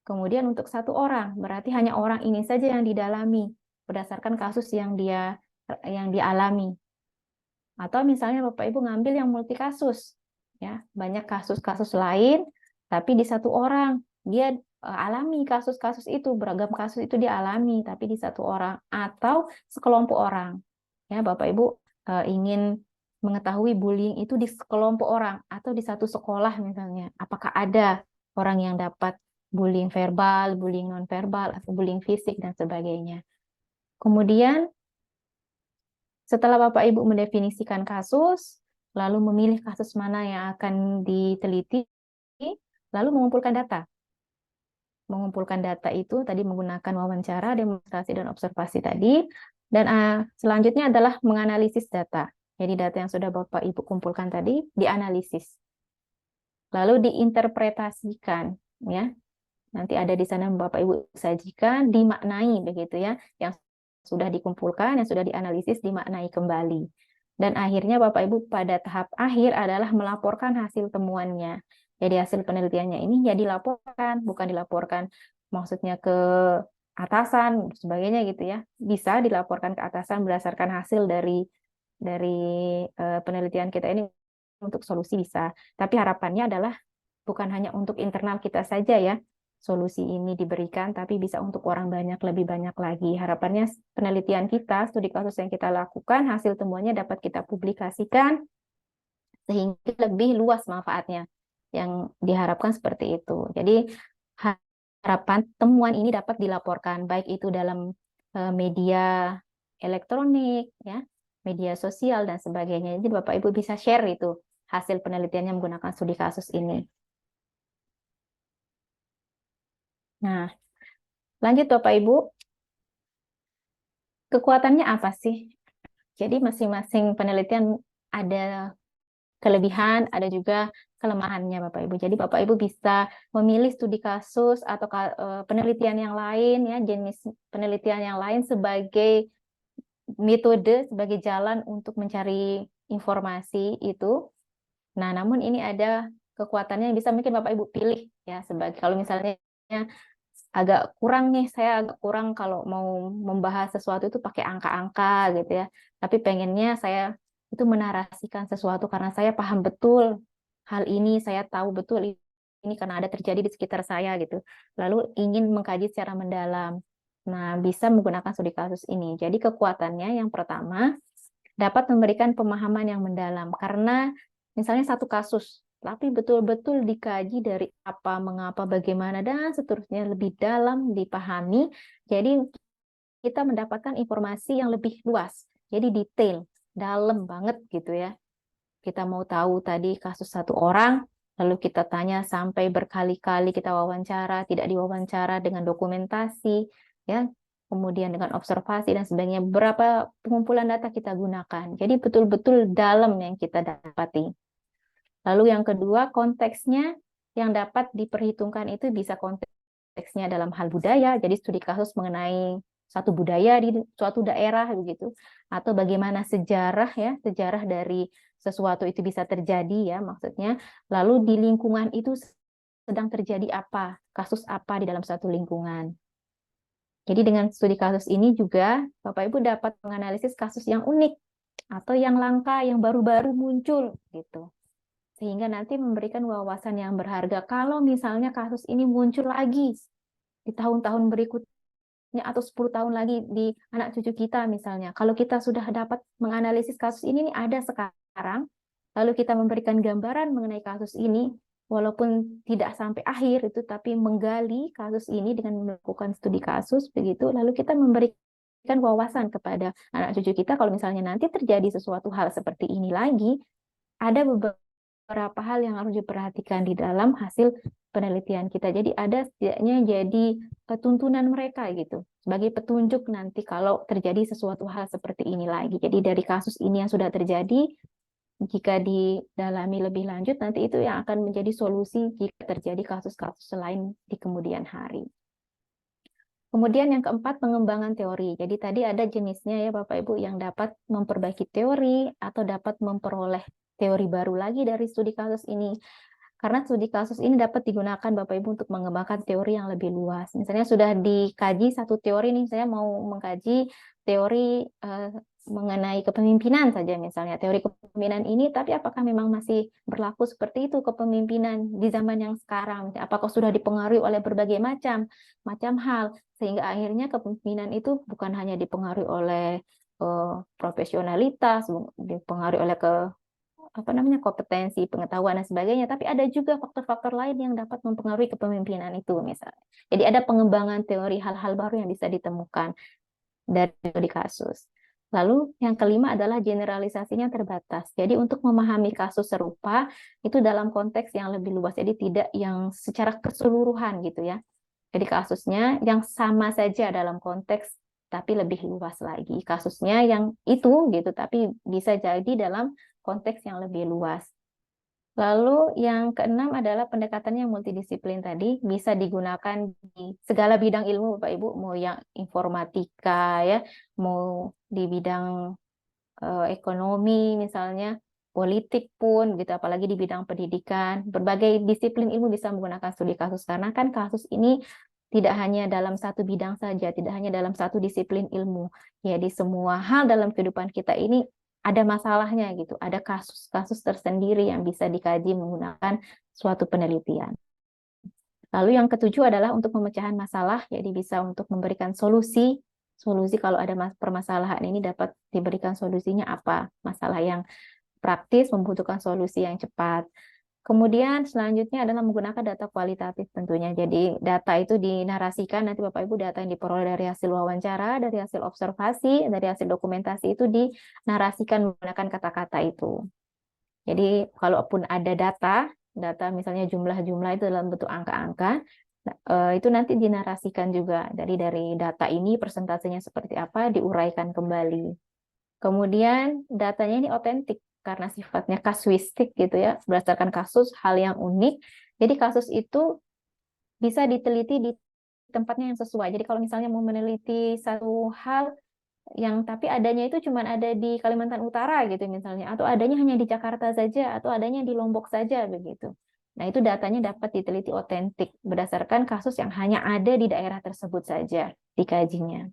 kemudian untuk satu orang, berarti hanya orang ini saja yang didalami berdasarkan kasus yang dialami. Atau misalnya Bapak Ibu ngambil yang multi kasus, ya, banyak kasus-kasus lain, tapi di satu orang dia alami kasus-kasus itu, beragam kasus itu dialami, tapi di satu orang atau sekelompok orang. Ya, Bapak Ibu ingin mengetahui bullying itu di sekelompok orang atau di satu sekolah misalnya, apakah ada orang yang dapat bullying verbal, bullying nonverbal, atau bullying fisik dan sebagainya. Kemudian setelah Bapak Ibu mendefinisikan kasus, lalu memilih kasus mana yang akan diteliti, lalu mengumpulkan data. Mengumpulkan data itu tadi menggunakan wawancara, demonstrasi, dan observasi tadi. Dan selanjutnya adalah menganalisis data. Jadi data yang sudah Bapak Ibu kumpulkan tadi dianalisis. Lalu diinterpretasikan, ya. Nanti ada di sana Bapak Ibu sajikan, dimaknai begitu ya. Yang sudah dikumpulkan, yang sudah dianalisis, dimaknai kembali. Dan akhirnya Bapak Ibu pada tahap akhir adalah melaporkan hasil temuannya. Jadi hasil penelitiannya ini ya dilaporkan, bukan dilaporkan maksudnya ke atasan, sebagainya gitu ya. Bisa dilaporkan ke atasan berdasarkan hasil dari penelitian kita ini untuk solusi bisa. Tapi harapannya adalah bukan hanya untuk internal kita saja ya, solusi ini diberikan, tapi bisa untuk orang banyak, lebih banyak lagi. Harapannya penelitian kita, studi kasus yang kita lakukan, hasil temuannya dapat kita publikasikan, sehingga lebih luas manfaatnya. Yang diharapkan seperti itu. Jadi harapan temuan ini dapat dilaporkan, baik itu dalam media elektronik, ya, media sosial, dan sebagainya. Jadi Bapak Ibu bisa share itu, hasil penelitiannya menggunakan studi kasus ini. Nah, lanjut Bapak Ibu, kekuatannya apa sih? Jadi masing-masing penelitian ada kelebihan, ada juga kelemahannya Bapak Ibu. Jadi Bapak Ibu bisa memilih studi kasus atau penelitian yang lain, ya, jenis penelitian yang lain sebagai metode, sebagai jalan untuk mencari informasi itu. Nah, namun ini ada kekuatannya yang bisa mungkin Bapak Ibu pilih ya, sebagai kalau misalnya agak kurang nih, saya agak kurang kalau mau membahas sesuatu itu pakai angka-angka gitu ya. Tapi pengennya saya itu menarasikan sesuatu karena saya paham betul hal ini, saya tahu betul ini karena ada terjadi di sekitar saya gitu. Lalu ingin mengkaji secara mendalam. Nah, bisa menggunakan studi kasus ini. Jadi kekuatannya yang pertama dapat memberikan pemahaman yang mendalam karena misalnya satu kasus tapi betul-betul dikaji dari apa, mengapa, bagaimana, dan seterusnya lebih dalam dipahami. Jadi kita mendapatkan informasi yang lebih luas, jadi detail, dalam banget gitu ya. Kita mau tahu tadi kasus satu orang, lalu kita tanya sampai berkali-kali kita wawancara, tidak diwawancara dengan dokumentasi, ya, kemudian dengan observasi dan sebagainya. Berapa pengumpulan data kita gunakan. Jadi betul-betul dalam yang kita dapati. Lalu yang kedua, konteksnya yang dapat diperhitungkan itu bisa konteksnya dalam hal budaya, jadi studi kasus mengenai satu budaya di suatu daerah begitu, atau bagaimana sejarah ya, sejarah dari sesuatu itu bisa terjadi ya maksudnya. Lalu di lingkungan itu sedang terjadi apa, kasus apa di dalam satu lingkungan. Jadi dengan studi kasus ini juga Bapak Ibu dapat menganalisis kasus yang unik atau yang langka, yang baru-baru muncul gitu, sehingga nanti memberikan wawasan yang berharga. Kalau misalnya kasus ini muncul lagi di tahun-tahun berikutnya atau 10 tahun lagi di anak cucu kita misalnya, kalau kita sudah dapat menganalisis kasus ini nih ada sekarang, lalu kita memberikan gambaran mengenai kasus ini, walaupun tidak sampai akhir itu, tapi menggali kasus ini dengan melakukan studi kasus begitu, lalu kita memberikan wawasan kepada anak cucu kita kalau misalnya nanti terjadi sesuatu hal seperti ini lagi, ada beberapa hal yang harus diperhatikan di dalam hasil penelitian kita. Jadi ada setidaknya jadi tuntunan mereka gitu, sebagai petunjuk nanti kalau terjadi sesuatu hal seperti ini lagi. Jadi dari kasus ini yang sudah terjadi, jika didalami lebih lanjut, nanti itu yang akan menjadi solusi jika terjadi kasus-kasus lain di kemudian hari. Kemudian yang keempat, pengembangan teori. Jadi tadi ada jenisnya ya Bapak Ibu yang dapat memperbaiki teori atau dapat memperoleh teori baru lagi dari studi kasus ini. Karena studi kasus ini dapat digunakan Bapak Ibu untuk mengembangkan teori yang lebih luas. Misalnya sudah dikaji satu teori nih, saya mau mengkaji teori mengenai kepemimpinan saja misalnya. Teori kepemimpinan ini, tapi apakah memang masih berlaku seperti itu kepemimpinan di zaman yang sekarang? Apakah sudah dipengaruhi oleh berbagai macam hal, sehingga akhirnya kepemimpinan itu bukan hanya dipengaruhi oleh profesionalitas, dipengaruhi oleh kompetensi, pengetahuan dan sebagainya, tapi ada juga faktor-faktor lain yang dapat mempengaruhi kepemimpinan itu misalnya. Jadi ada pengembangan teori hal-hal baru yang bisa ditemukan dari kasus. Lalu yang kelima adalah generalisasinya terbatas. Jadi untuk memahami kasus serupa itu dalam konteks yang lebih luas, jadi tidak yang secara keseluruhan gitu ya. Jadi kasusnya yang sama saja dalam konteks tapi lebih luas lagi. Kasusnya yang itu gitu, tapi bisa jadi dalam konteks yang lebih luas. Lalu yang keenam adalah pendekatan yang multidisiplin tadi, bisa digunakan di segala bidang ilmu Bapak Ibu, mau yang informatika ya, mau di bidang ekonomi misalnya, politik pun gitu, apalagi di bidang pendidikan. Berbagai disiplin ilmu bisa menggunakan studi kasus karena kan kasus ini tidak hanya dalam satu bidang saja, tidak hanya dalam satu disiplin ilmu. Ya, di semua hal dalam kehidupan kita ini ada masalahnya gitu, ada kasus-kasus tersendiri yang bisa dikaji menggunakan suatu penelitian. Lalu yang ketujuh adalah untuk pemecahan masalah, jadi bisa untuk memberikan solusi kalau ada permasalahan ini dapat diberikan solusinya apa, masalah yang praktis membutuhkan solusi yang cepat. Kemudian selanjutnya adalah menggunakan data kualitatif tentunya. Jadi data itu dinarasikan, nanti Bapak Ibu data yang diperoleh dari hasil wawancara, dari hasil observasi, dari hasil dokumentasi itu dinarasikan menggunakan kata-kata itu. Jadi kalaupun ada data misalnya jumlah-jumlah itu dalam bentuk angka-angka, itu nanti dinarasikan juga dari data ini persentasenya seperti apa, diuraikan kembali. Kemudian datanya ini otentik karena sifatnya kasuistik gitu ya, berdasarkan kasus, hal yang unik. Jadi kasus itu bisa diteliti di tempatnya yang sesuai. Jadi kalau misalnya mau meneliti satu hal yang tapi adanya itu cuma ada di Kalimantan Utara gitu misalnya, atau adanya hanya di Jakarta saja, atau adanya di Lombok saja begitu. Nah, itu datanya dapat diteliti otentik berdasarkan kasus yang hanya ada di daerah tersebut saja dikajinya.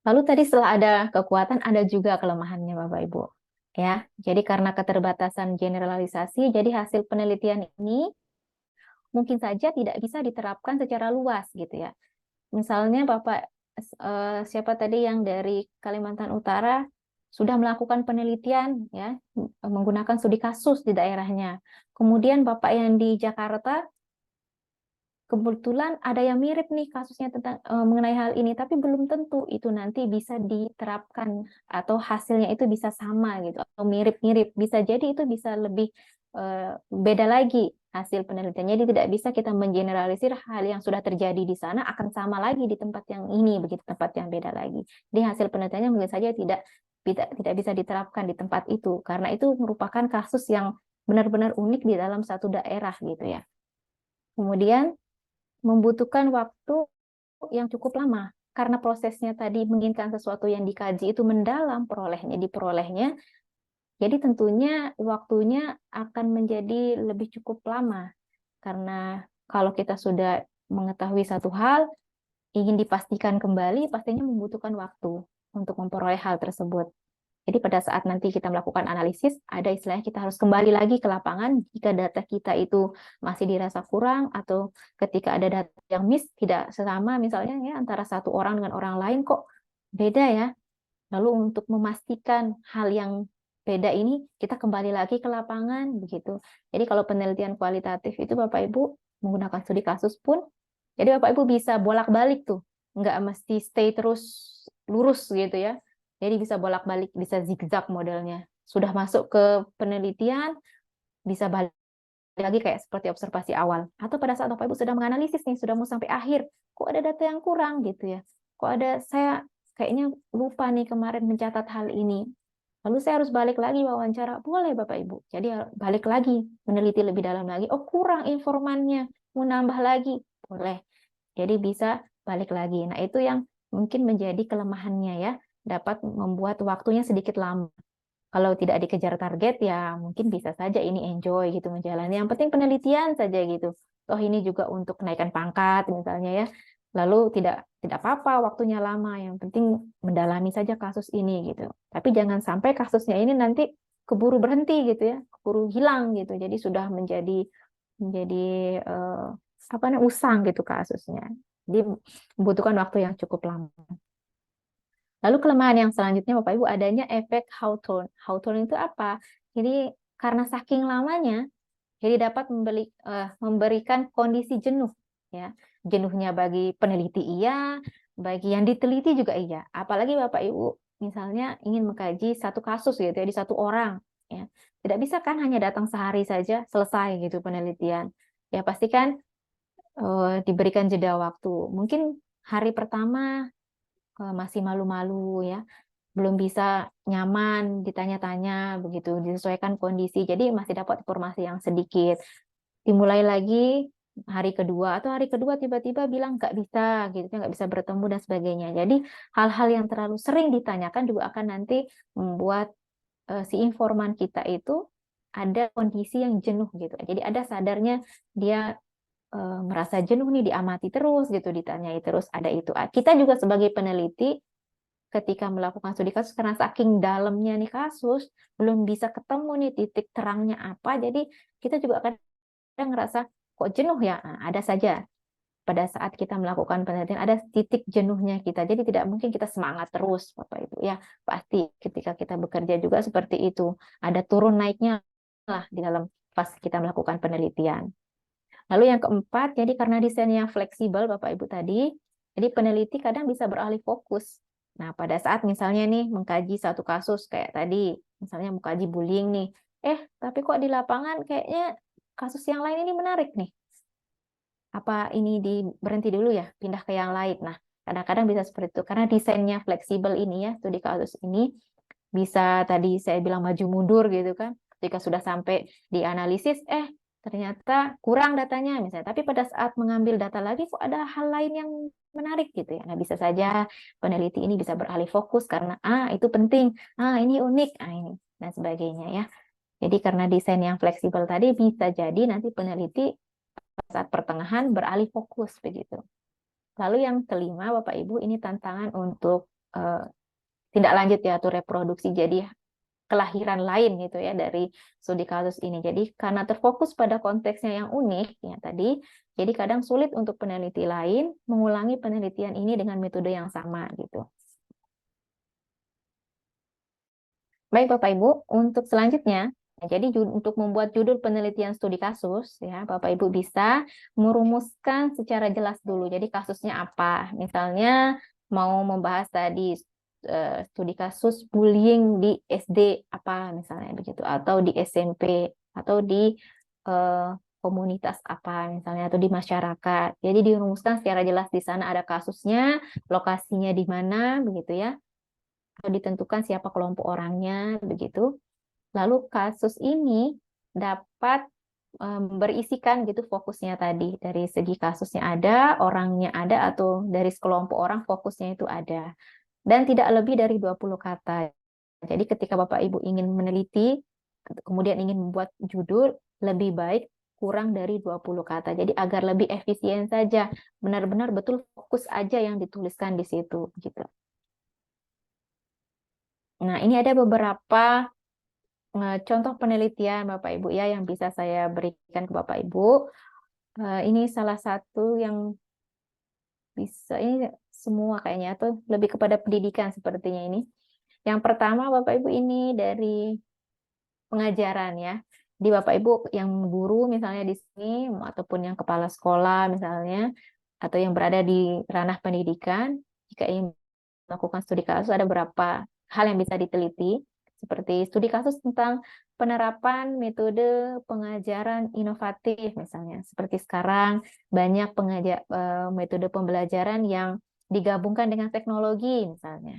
Lalu tadi setelah ada kekuatan, ada juga kelemahannya, Bapak Ibu. Ya, jadi karena keterbatasan generalisasi, jadi hasil penelitian ini mungkin saja tidak bisa diterapkan secara luas gitu ya. Misalnya Bapak siapa tadi yang dari Kalimantan Utara sudah melakukan penelitian ya menggunakan studi kasus di daerahnya. Kemudian Bapak yang di Jakarta kebetulan ada yang mirip nih kasusnya tentang mengenai hal ini, tapi belum tentu itu nanti bisa diterapkan atau hasilnya itu bisa sama gitu atau mirip-mirip. Bisa jadi itu bisa lebih beda lagi hasil penelitiannya. Jadi tidak bisa kita mengeneralisir hal yang sudah terjadi di sana akan sama lagi di tempat yang ini, begitu tempat yang beda lagi. Jadi hasil penelitiannya mungkin saja tidak bisa diterapkan di tempat itu karena itu merupakan kasus yang benar-benar unik di dalam satu daerah gitu ya. Kemudian membutuhkan waktu yang cukup lama karena prosesnya tadi menginginkan sesuatu yang dikaji itu mendalam diperolehnya, jadi tentunya waktunya akan menjadi lebih cukup lama karena kalau kita sudah mengetahui satu hal ingin dipastikan kembali pastinya membutuhkan waktu untuk memperoleh hal tersebut. Jadi pada saat nanti kita melakukan analisis, ada istilahnya kita harus kembali lagi ke lapangan jika data kita itu masih dirasa kurang atau ketika ada data yang miss tidak sama misalnya ya antara satu orang dengan orang lain kok beda ya. Lalu untuk memastikan hal yang beda ini kita kembali lagi ke lapangan begitu. Jadi kalau penelitian kualitatif itu Bapak Ibu menggunakan studi kasus pun, jadi Bapak Ibu bisa bolak-balik tuh, nggak mesti stay terus lurus gitu ya. Jadi bisa bolak-balik, bisa zigzag modelnya. Sudah masuk ke penelitian, bisa balik lagi kayak seperti observasi awal. Atau pada saat Bapak Ibu sudah menganalisis nih, sudah mau sampai akhir, kok ada data yang kurang gitu ya. Kok ada, saya kayaknya lupa nih kemarin mencatat hal ini. Lalu saya harus balik lagi wawancara. Boleh Bapak Ibu. Jadi balik lagi, meneliti lebih dalam lagi. Oh kurang informannya, mau nambah lagi. Boleh. Jadi bisa balik lagi. Nah itu yang mungkin menjadi kelemahannya ya. Dapat membuat waktunya sedikit lama. Kalau tidak dikejar target ya mungkin bisa saja ini enjoy gitu menjalani. Yang penting penelitian saja gitu. Oh ini juga untuk kenaikan pangkat misalnya ya. Lalu tidak apa-apa waktunya lama. Yang penting mendalami saja kasus ini gitu. Tapi jangan sampai kasusnya ini nanti keburu berhenti gitu ya, keburu hilang gitu. Jadi sudah menjadi apa namanya usang gitu kasusnya. Jadi membutuhkan waktu yang cukup lama. Lalu kelemahan yang selanjutnya Bapak Ibu adanya efek Hawthorne. Hawthorne itu apa? Jadi karena saking lamanya, jadi dapat memberikan kondisi jenuh, ya jenuhnya bagi peneliti iya, bagi yang diteliti juga iya. Apalagi Bapak Ibu misalnya ingin mengkaji satu kasus gitu ya di satu orang, ya tidak bisa kan hanya datang sehari saja selesai gitu penelitian. Ya pastikan diberikan jeda waktu. Mungkin hari pertama masih malu-malu ya, belum bisa nyaman ditanya-tanya begitu, disesuaikan kondisi. Jadi masih dapat informasi yang sedikit. Dimulai lagi hari kedua atau hari kedua tiba-tiba bilang nggak bisa gitu, nggak bisa bertemu dan sebagainya. Jadi hal-hal yang terlalu sering ditanyakan juga akan nanti membuat si informan kita itu ada kondisi yang jenuh gitu. Jadi ada sadarnya dia merasa jenuh nih diamati terus gitu, ditanyai terus ada itu. Kita juga sebagai peneliti ketika melakukan studi kasus karena saking dalamnya nih kasus belum bisa ketemu nih titik terangnya apa, jadi kita juga akan ngerasa kok jenuh ya. Nah, ada saja pada saat kita melakukan penelitian ada titik jenuhnya kita, jadi tidak mungkin kita semangat terus Bapak Ibu ya. Pasti ketika kita bekerja juga seperti itu, ada turun naiknya lah di dalam pas kita melakukan penelitian. Lalu yang keempat, jadi karena desainnya fleksibel Bapak Ibu tadi, jadi peneliti kadang bisa beralih fokus. Nah, pada saat misalnya nih mengkaji satu kasus kayak tadi, misalnya mengkaji bullying nih, tapi kok di lapangan kayaknya kasus yang lain ini menarik nih. Apa ini berhenti dulu ya, pindah ke yang lain. Nah, kadang-kadang bisa seperti itu. Karena desainnya fleksibel ini ya, studi kasus ini bisa tadi saya bilang maju mundur gitu kan. Ketika sudah sampai di analisis, ternyata kurang datanya misalnya. Tapi pada saat mengambil data lagi kok ada hal lain yang menarik gitu ya. Nah, bisa saja peneliti ini bisa beralih fokus karena itu penting, ini unik, ini dan sebagainya ya. Jadi karena desain yang fleksibel tadi bisa jadi nanti peneliti saat pertengahan beralih fokus begitu. Lalu yang kelima, Bapak Ibu, ini tantangan untuk tindak lanjut ya atau reproduksi. Jadi kelahiran lain gitu ya dari studi kasus ini. Jadi karena terfokus pada konteksnya yang unik ya tadi, jadi kadang sulit untuk peneliti lain mengulangi penelitian ini dengan metode yang sama gitu. Baik Bapak Ibu, untuk selanjutnya, jadi untuk membuat judul penelitian studi kasus, ya Bapak Ibu bisa merumuskan secara jelas dulu. Jadi kasusnya apa? Misalnya mau membahas tadi studi kasus bullying di SD apa misalnya begitu, atau di SMP, atau di komunitas apa misalnya, atau di masyarakat. Jadi dirumuskan secara jelas di sana ada kasusnya, lokasinya di mana begitu ya, atau ditentukan siapa kelompok orangnya begitu. Lalu kasus ini dapat berisikan gitu fokusnya tadi dari segi kasusnya ada, orangnya ada, atau dari sekelompok orang fokusnya itu ada. Dan tidak lebih dari 20 kata. Jadi ketika Bapak Ibu ingin meneliti, kemudian ingin membuat judul, lebih baik kurang dari 20 kata. Jadi agar lebih efisien saja, benar-benar betul fokus aja yang dituliskan di situ gitu. Nah, ini ada beberapa contoh penelitian Bapak Ibu ya yang bisa saya berikan ke Bapak Ibu. Ini salah satu yang bisa, ini semua kayaknya atau lebih kepada pendidikan sepertinya ini. Yang pertama Bapak Ibu ini dari pengajaran ya. Di Bapak Ibu yang guru misalnya di sini ataupun yang kepala sekolah misalnya atau yang berada di ranah pendidikan, jika ingin melakukan studi kasus ada beberapa hal yang bisa diteliti seperti studi kasus tentang penerapan metode pengajaran inovatif misalnya. Seperti sekarang banyak metode pembelajaran yang digabungkan dengan teknologi misalnya.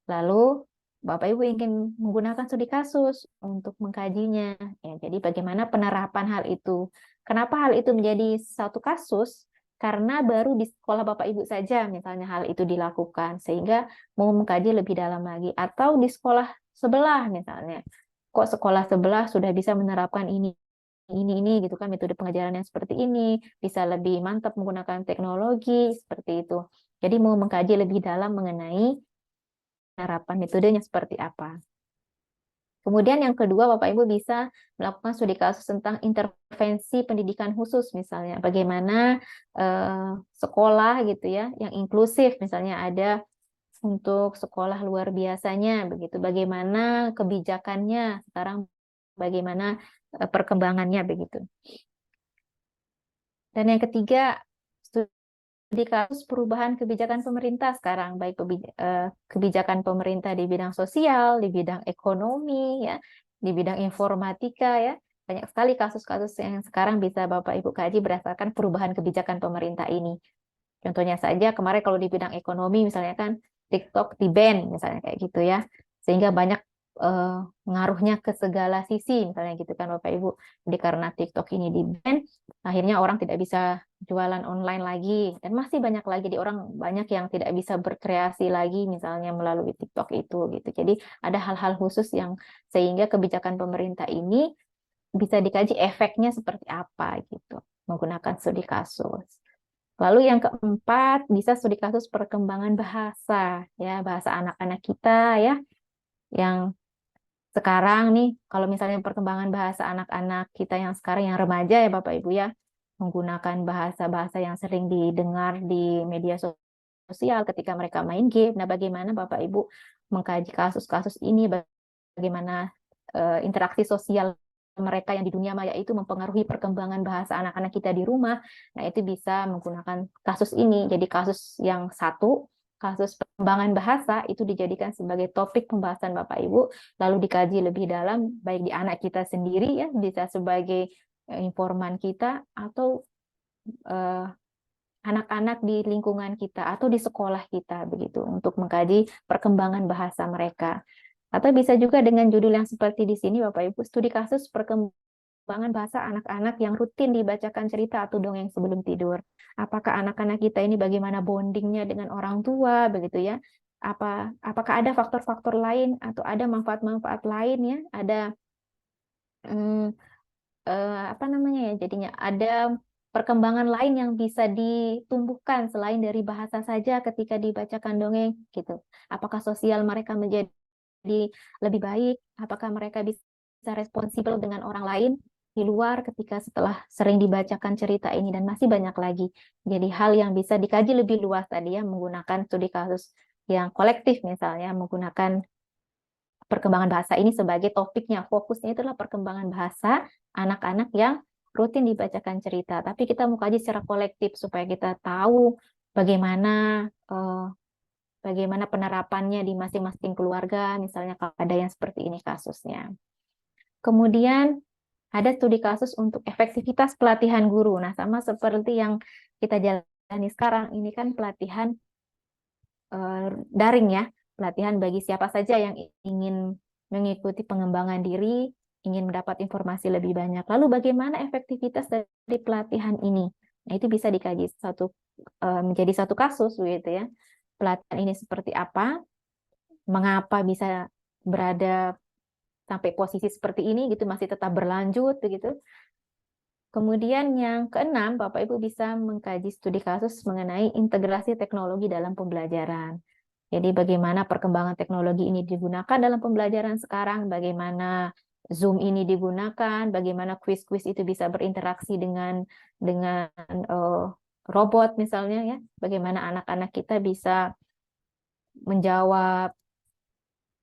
Lalu Bapak Ibu ingin menggunakan studi kasus untuk mengkajinya. Ya, jadi bagaimana penerapan hal itu? Kenapa hal itu menjadi satu kasus? Karena baru di sekolah Bapak Ibu saja misalnya hal itu dilakukan, sehingga mau mengkaji lebih dalam lagi. Atau di sekolah sebelah misalnya. Kok sekolah sebelah sudah bisa menerapkan ini gitu kan, metode pengajaran yang seperti ini, bisa lebih mantap menggunakan teknologi, seperti itu. Jadi mau mengkaji lebih dalam mengenai penerapan metodenya seperti apa. Kemudian yang kedua, Bapak Ibu bisa melakukan studi kasus tentang intervensi pendidikan khusus, misalnya bagaimana sekolah gitu ya, yang inklusif, misalnya ada untuk sekolah luar biasanya, begitu. Bagaimana kebijakannya sekarang, bagaimana perkembangannya, begitu. Dan yang ketiga, di kasus perubahan kebijakan pemerintah sekarang, baik kebijakan pemerintah di bidang sosial, di bidang ekonomi, ya, di bidang informatika, ya, banyak sekali kasus-kasus yang sekarang bisa Bapak Ibu kaji berdasarkan perubahan kebijakan pemerintah ini. Contohnya saja kemarin kalau di bidang ekonomi misalnya kan TikTok di-ban misalnya kayak gitu ya, sehingga banyak ngaruhnya ke segala sisi misalnya gitu kan Bapak Ibu. Jadi karena TikTok ini di-ban, akhirnya orang tidak bisa jualan online lagi dan masih banyak lagi di orang banyak yang tidak bisa berkreasi lagi misalnya melalui TikTok itu gitu. Jadi ada hal-hal khusus yang sehingga kebijakan pemerintah ini bisa dikaji efeknya seperti apa gitu menggunakan studi kasus. Lalu yang keempat, bisa studi kasus perkembangan bahasa, ya bahasa anak-anak kita ya, yang sekarang nih, kalau misalnya perkembangan bahasa anak-anak kita yang sekarang yang remaja ya Bapak Ibu ya, menggunakan bahasa-bahasa yang sering didengar di media sosial ketika mereka main game. Nah, bagaimana Bapak Ibu mengkaji kasus-kasus ini, bagaimana interaksi sosial mereka yang di dunia maya itu mempengaruhi perkembangan bahasa anak-anak kita di rumah. Nah, itu bisa menggunakan kasus ini. Jadi kasus yang satu, kasus perkembangan bahasa itu dijadikan sebagai topik pembahasan Bapak Ibu, lalu dikaji lebih dalam baik di anak kita sendiri ya, bisa sebagai informan kita atau anak-anak di lingkungan kita atau di sekolah kita begitu untuk mengkaji perkembangan bahasa mereka. Atau bisa juga dengan judul yang seperti di sini Bapak Ibu, studi kasus perkembangan bahasa anak-anak yang rutin dibacakan cerita atau dongeng sebelum tidur. Apakah anak-anak kita ini bagaimana bondingnya dengan orang tua begitu ya? Apakah ada faktor-faktor lain atau ada manfaat-manfaat lain ya? Ada hmm, apa namanya ya, jadinya ada perkembangan lain yang bisa ditumbuhkan selain dari bahasa saja ketika dibacakan dongeng gitu. Apakah sosial mereka menjadi lebih baik? Apakah mereka bisa responsibel dengan orang lain di luar ketika setelah sering dibacakan cerita ini, dan masih banyak lagi. Jadi hal yang bisa dikaji lebih luas tadi ya, menggunakan studi kasus yang kolektif misalnya, menggunakan perkembangan bahasa ini sebagai topiknya. Fokusnya itulah perkembangan bahasa anak-anak yang rutin dibacakan cerita. Tapi kita mau kaji secara kolektif supaya kita tahu bagaimana bagaimana penerapannya di masing-masing keluarga, misalnya kalau ada yang seperti ini kasusnya. Kemudian ada studi kasus untuk efektivitas pelatihan guru. Nah, sama seperti yang kita jalani sekarang, ini kan pelatihan daring ya, pelatihan bagi siapa saja yang ingin mengikuti pengembangan diri, ingin mendapat informasi lebih banyak. Lalu bagaimana efektivitas dari pelatihan ini? Nah, itu bisa dikaji menjadi satu kasus begitu ya. Pelatihan ini seperti apa? Mengapa bisa berada sampai posisi seperti ini gitu, masih tetap berlanjut begitu. Kemudian yang keenam, Bapak Ibu bisa mengkaji studi kasus mengenai integrasi teknologi dalam pembelajaran. Jadi bagaimana perkembangan teknologi ini digunakan dalam pembelajaran sekarang, bagaimana Zoom ini digunakan, bagaimana kuis-kuis itu bisa berinteraksi dengan robot misalnya ya, bagaimana anak-anak kita bisa menjawab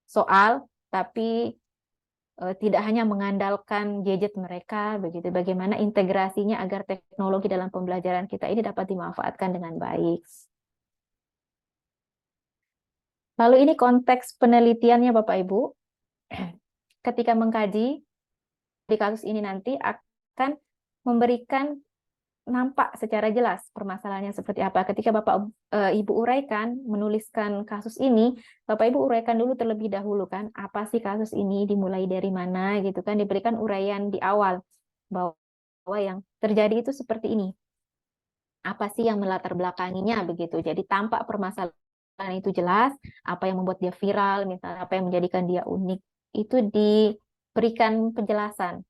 soal tapi tidak hanya mengandalkan gadget mereka, begitu. Bagaimana integrasinya agar teknologi dalam pembelajaran kita ini dapat dimanfaatkan dengan baik. Lalu ini konteks penelitiannya Bapak Ibu. Ketika mengkaji di kasus ini nanti akan memberikan nampak secara jelas permasalahannya seperti apa. Ketika Bapak Ibu uraikan, menuliskan kasus ini, Bapak Ibu uraikan dulu terlebih dahulu kan, apa sih kasus ini, dimulai dari mana gitu kan, diberikan uraian di awal bahwa yang terjadi itu seperti ini. Apa sih yang melatar belakanginya begitu. Jadi tampak permasalahan itu jelas, apa yang membuat dia viral, misalnya apa yang menjadikan dia unik, itu diberikan penjelasan.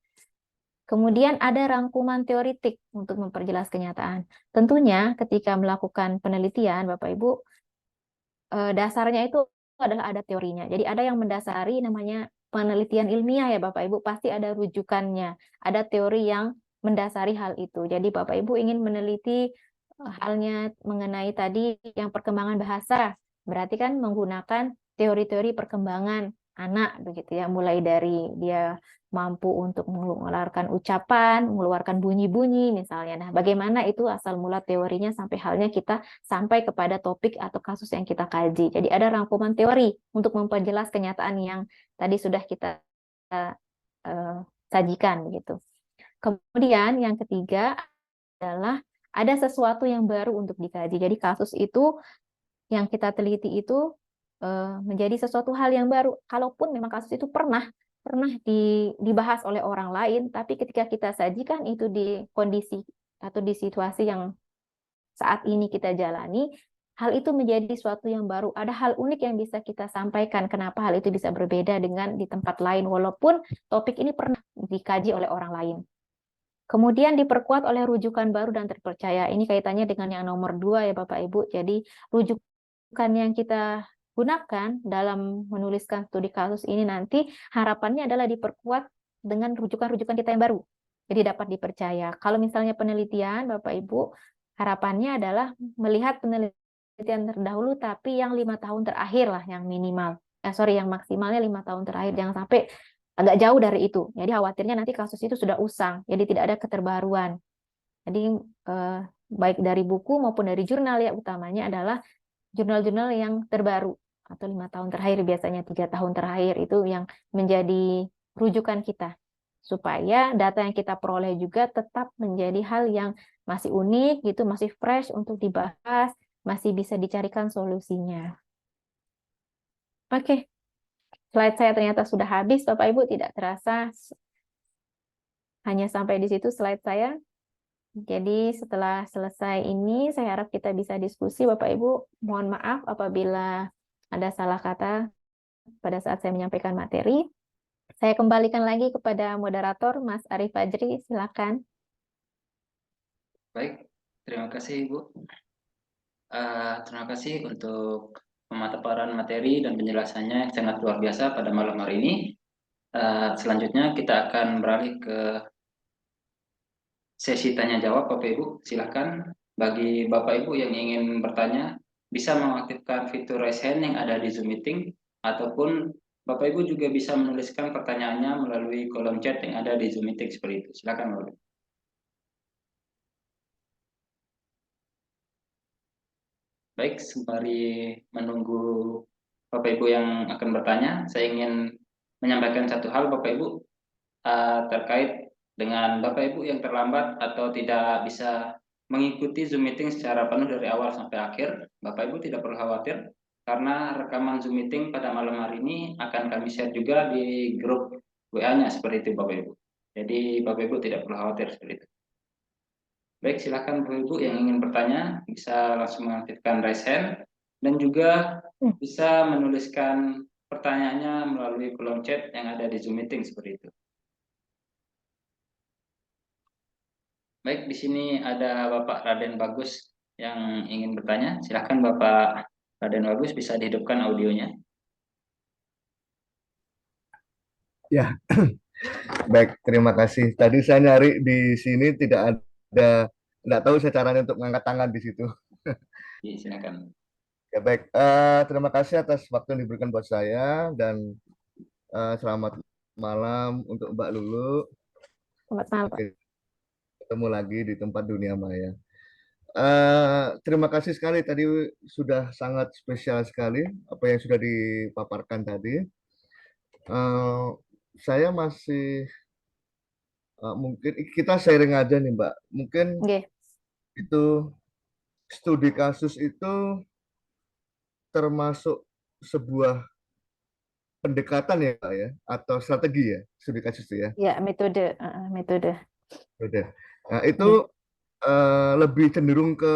Kemudian ada rangkuman teoritik untuk memperjelas kenyataan. Tentunya ketika melakukan penelitian, Bapak Ibu, dasarnya itu adalah ada teorinya. Jadi ada yang mendasari namanya penelitian ilmiah ya Bapak Ibu, pasti ada rujukannya. Ada teori yang mendasari hal itu. Jadi Bapak Ibu ingin meneliti halnya mengenai tadi yang perkembangan bahasa, berarti kan menggunakan teori-teori perkembangan anak begitu ya, mulai dari dia mampu untuk mengeluarkan ucapan, mengeluarkan bunyi-bunyi misalnya. Nah, bagaimana itu asal mula teorinya sampai halnya kita sampai kepada topik atau kasus yang kita kaji. Jadi ada rangkuman teori untuk memperjelas kenyataan yang tadi sudah kita uh, sajikan gitu. Kemudian yang ketiga adalah ada sesuatu yang baru untuk dikaji. Jadi kasus itu yang kita teliti itu menjadi sesuatu hal yang baru. Kalaupun memang kasus itu pernah dibahas oleh orang lain, tapi ketika kita sajikan itu di kondisi atau di situasi yang saat ini kita jalani, hal itu menjadi suatu yang baru. Ada hal unik yang bisa kita sampaikan. Kenapa hal itu bisa berbeda dengan di tempat lain, walaupun topik ini pernah dikaji oleh orang lain. Kemudian diperkuat oleh rujukan baru dan terpercaya. Ini kaitannya dengan yang nomor 2 ya Bapak Ibu. Jadi rujukan yang kita gunakan dalam menuliskan studi kasus ini nanti harapannya adalah diperkuat dengan rujukan-rujukan kita yang baru. Jadi dapat dipercaya. Kalau misalnya penelitian Bapak Ibu, harapannya adalah melihat penelitian terdahulu tapi yang 5 tahun terakhir lah yang minimal. Yang maksimalnya 5 tahun terakhir. Jangan sampai agak jauh dari itu. Jadi khawatirnya nanti kasus itu sudah usang, jadi tidak ada keterbaruan. Jadi baik dari buku maupun dari jurnal ya, utamanya adalah jurnal-jurnal yang terbaru atau 5 tahun terakhir, biasanya 3 tahun terakhir itu yang menjadi rujukan kita, supaya data yang kita peroleh juga tetap menjadi hal yang masih unik gitu, masih fresh untuk dibahas, masih bisa dicarikan solusinya. Oke. Slide saya ternyata sudah habis, Bapak Ibu, tidak terasa hanya sampai di situ slide saya. Jadi setelah selesai ini, saya harap kita bisa diskusi, Bapak Ibu. Mohon maaf apabila ada salah kata pada saat saya menyampaikan materi. Saya kembalikan lagi kepada moderator Mas Arif Fajri, silakan. Baik, terima kasih Ibu. Terima kasih untuk pemaparan materi dan penjelasannya yang sangat luar biasa pada malam hari ini. Selanjutnya kita akan beralih ke sesi tanya jawab Bapak Ibu. Silakan bagi Bapak Ibu yang ingin bertanya bisa mengaktifkan fitur raise hand yang ada di Zoom Meeting, ataupun Bapak Ibu juga bisa menuliskan pertanyaannya melalui kolom chat yang ada di Zoom Meeting seperti itu. Silakan Bapak Ibu. Baik, sembari menunggu Bapak Ibu yang akan bertanya, saya ingin menyampaikan satu hal Bapak Ibu terkait dengan Bapak Ibu yang terlambat atau tidak bisa mengikuti Zoom meeting secara penuh dari awal sampai akhir. Bapak Ibu tidak perlu khawatir karena rekaman Zoom meeting pada malam hari ini akan kami share juga di grup WA-nya seperti itu Bapak Ibu. Jadi Bapak Ibu tidak perlu khawatir seperti itu. Baik, silakan Bapak Ibu yang ingin bertanya bisa langsung mengaktifkan raise hand dan juga bisa menuliskan pertanyaannya melalui kolom chat yang ada di Zoom meeting seperti itu. Baik, di sini ada Bapak Raden Bagus yang ingin bertanya. Silakan Bapak Raden Bagus, bisa dihidupkan audionya. Ya, baik, terima kasih. Tadi saya nyari di sini tidak tahu saya caranya untuk mengangkat tangan di situ. Silakan. Ya baik, terima kasih atas waktu yang diberikan buat saya dan selamat malam untuk Mbak Lulu. Selamat malam, Pak. Ketemu lagi di tempat dunia maya. Terima kasih sekali tadi sudah sangat spesial sekali apa yang sudah dipaparkan tadi. Saya masih mungkin kita sharing aja nih Mbak. Mungkin Nggih. itu studi kasus itu termasuk sebuah pendekatan ya Pak ya atau strategi ya studi kasus itu ya. Ya, metode. Beda. Nah, itu lebih cenderung ke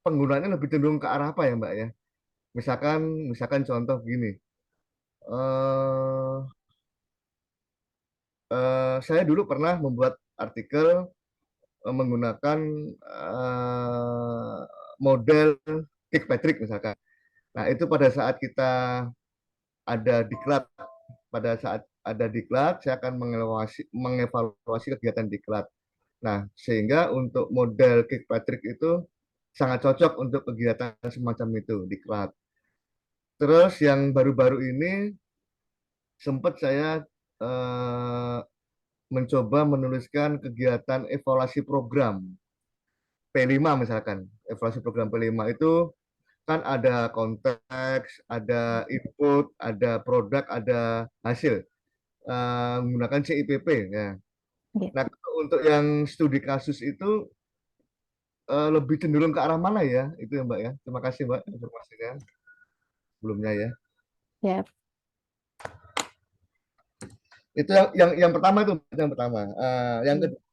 penggunaannya lebih cenderung ke arah apa ya Mbak ya? Misalkan contoh gini. eh saya dulu pernah membuat artikel menggunakan model Kirkpatrick misalkan. Nah, itu pada saat kita ada diklat, pada saat ada diklat, saya akan mengevaluasi kegiatan diklat. Nah, sehingga untuk model Kirkpatrick itu sangat cocok untuk kegiatan semacam itu, diklat. Terus yang baru-baru ini sempat saya mencoba menuliskan kegiatan evaluasi program P5 misalkan. Evaluasi program P5 itu kan ada konteks, ada input, ada produk, ada hasil menggunakan CIPP ya. Nah, untuk yang studi kasus itu lebih cenderung ke arah mana ya? Itu ya Mbak ya. Terima kasih Mbak informasinya sebelumnya ya. Ya. Itu yang pertama itu yang pertama. Yang kedua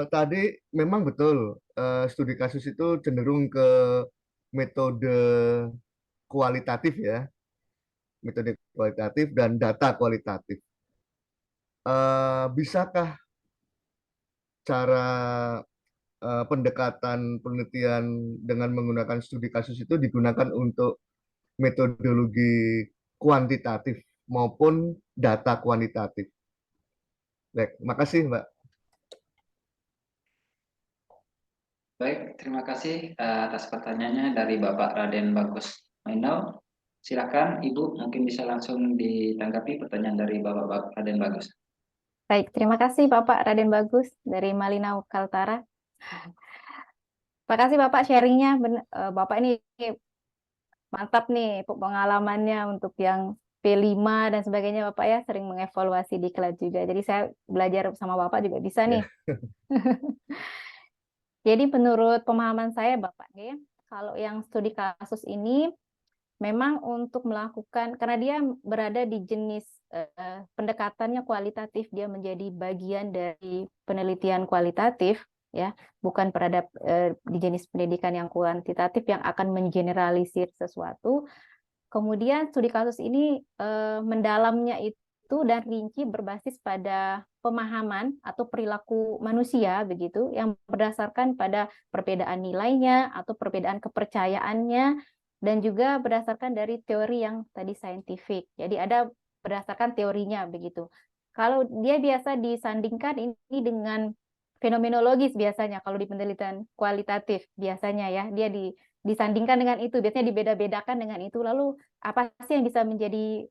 tadi memang betul studi kasus itu cenderung ke metode kualitatif ya, metode kualitatif dan data kualitatif. Bisakah cara pendekatan penelitian dengan menggunakan studi kasus itu digunakan untuk metodologi kuantitatif maupun data kuantitatif? Baik, makasih Mbak. Baik, terima kasih atas pertanyaannya dari Bapak Raden Bagus Mainau. Silakan Ibu, mungkin bisa langsung ditanggapi pertanyaan dari Bapak Raden Bagus. Baik, terima kasih Bapak Raden Bagus dari Malinau, Kaltara. Terima kasih Bapak sharingnya. Bapak ini mantap nih pengalamannya untuk yang P5 dan sebagainya Bapak ya, sering mengevaluasi diklat juga. Jadi saya belajar sama Bapak juga bisa nih. Jadi menurut pemahaman saya Bapak nih, kalau yang studi kasus ini memang untuk melakukan, karena dia berada di jenis pendekatannya kualitatif, dia menjadi bagian dari penelitian kualitatif, ya, bukan pada di jenis pendidikan yang kuantitatif yang akan mengeneralisir sesuatu. Kemudian studi kasus ini mendalamnya itu dan rinci berbasis pada pemahaman atau perilaku manusia begitu yang berdasarkan pada perbedaan nilainya atau perbedaan kepercayaannya dan juga berdasarkan dari teori yang tadi saintifik. Jadi ada berdasarkan teorinya begitu. Kalau dia biasa disandingkan ini dengan fenomenologis biasanya kalau di penelitian kualitatif biasanya ya dia disandingkan dengan itu, biasanya dibeda-bedakan dengan itu. Lalu apa sih yang bisa menjadi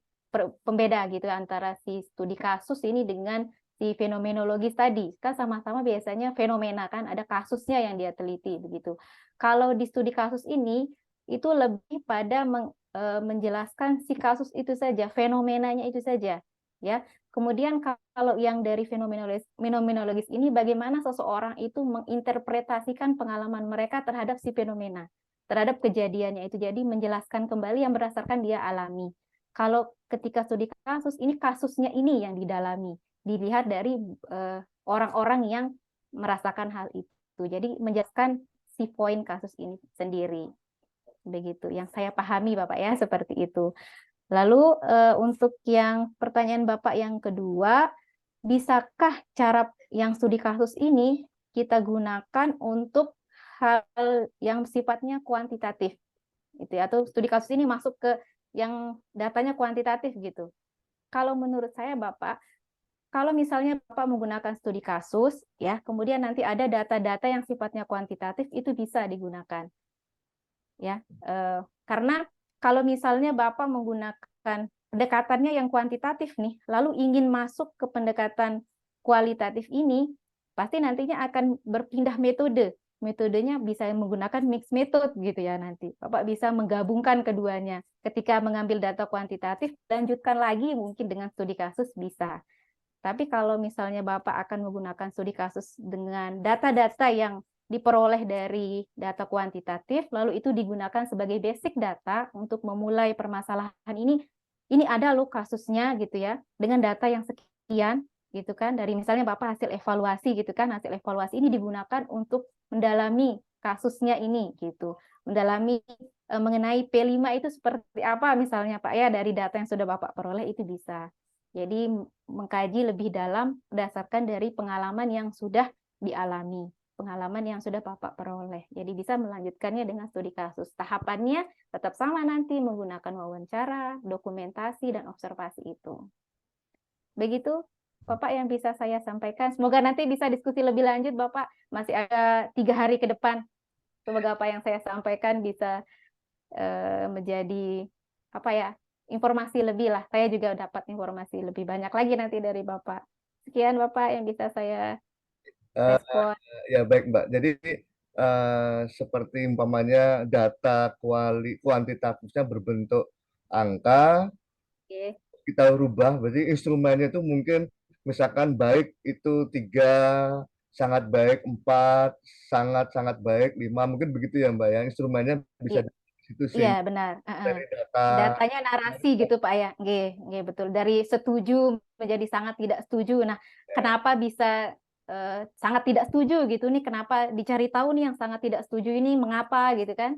pembeda gitu antara si studi kasus ini dengan si fenomenologis tadi? Kan sama-sama biasanya fenomena kan, ada kasusnya yang dia teliti begitu. Kalau di studi kasus ini itu lebih pada menjelaskan si kasus itu saja, fenomenanya itu saja, ya. Kemudian kalau yang dari fenomenologis ini bagaimana seseorang itu menginterpretasikan pengalaman mereka terhadap si fenomena, terhadap kejadiannya itu. Jadi menjelaskan kembali yang berdasarkan dia alami. Kalau ketika studi kasus, ini kasusnya ini yang didalami, dilihat dari orang-orang yang merasakan hal itu. Jadi menjelaskan si poin kasus ini sendiri. Begitu yang saya pahami Bapak ya, seperti itu. Lalu untuk yang pertanyaan Bapak yang kedua, bisakah cara yang studi kasus ini kita gunakan untuk hal yang sifatnya kuantitatif? Itu ya, atau studi kasus ini masuk ke yang datanya kuantitatif gitu. Kalau menurut saya Bapak, kalau misalnya Bapak menggunakan studi kasus ya, kemudian nanti ada data-data yang sifatnya kuantitatif, itu bisa digunakan. Ya, karena kalau misalnya Bapak menggunakan pendekatannya yang kuantitatif nih, lalu ingin masuk ke pendekatan kualitatif ini, pasti nantinya akan berpindah metode. Metodenya bisa menggunakan mix method gitu ya nanti. Bapak bisa menggabungkan keduanya. Ketika mengambil data kuantitatif, lanjutkan lagi mungkin dengan studi kasus bisa. Tapi kalau misalnya Bapak akan menggunakan studi kasus dengan data-data yang diperoleh dari data kuantitatif, lalu itu digunakan sebagai basic data untuk memulai permasalahan ini ada loh kasusnya gitu ya, dengan data yang sekian gitu kan, dari misalnya Bapak hasil evaluasi gitu kan, hasil evaluasi ini digunakan untuk mendalami kasusnya ini gitu, mendalami mengenai P5 itu seperti apa misalnya Pak ya, dari data yang sudah Bapak peroleh itu bisa. Jadi mengkaji lebih dalam berdasarkan dari pengalaman yang sudah dialami, pengalaman yang sudah Bapak peroleh. Jadi bisa melanjutkannya dengan studi kasus. Tahapannya tetap sama nanti menggunakan wawancara, dokumentasi, dan observasi itu. Begitu Bapak yang bisa saya sampaikan. Semoga nanti bisa diskusi lebih lanjut Bapak. Masih ada 3 hari ke depan. Semoga apa yang saya sampaikan bisa menjadi apa ya, informasi lebih lah. Saya juga dapat informasi lebih banyak lagi nanti dari Bapak. Sekian Bapak yang bisa saya respon. Ya baik Mbak. Jadi seperti umpamanya data kuantitatifnya berbentuk angka, Oke. kita rubah. Berarti instrumennya itu mungkin misalkan baik itu 3, sangat baik 4, sangat baik 5, mungkin begitu ya Mbak ya. Instrumennya bisa Iya, di situ iya, sehingga benar. dari data. Datanya narasi gitu Pak ya. Nggih, betul. Dari setuju menjadi sangat tidak setuju. Nah, kenapa bisa sangat tidak setuju gitu nih? Kenapa dicari tahu nih yang sangat tidak setuju ini mengapa gitu kan?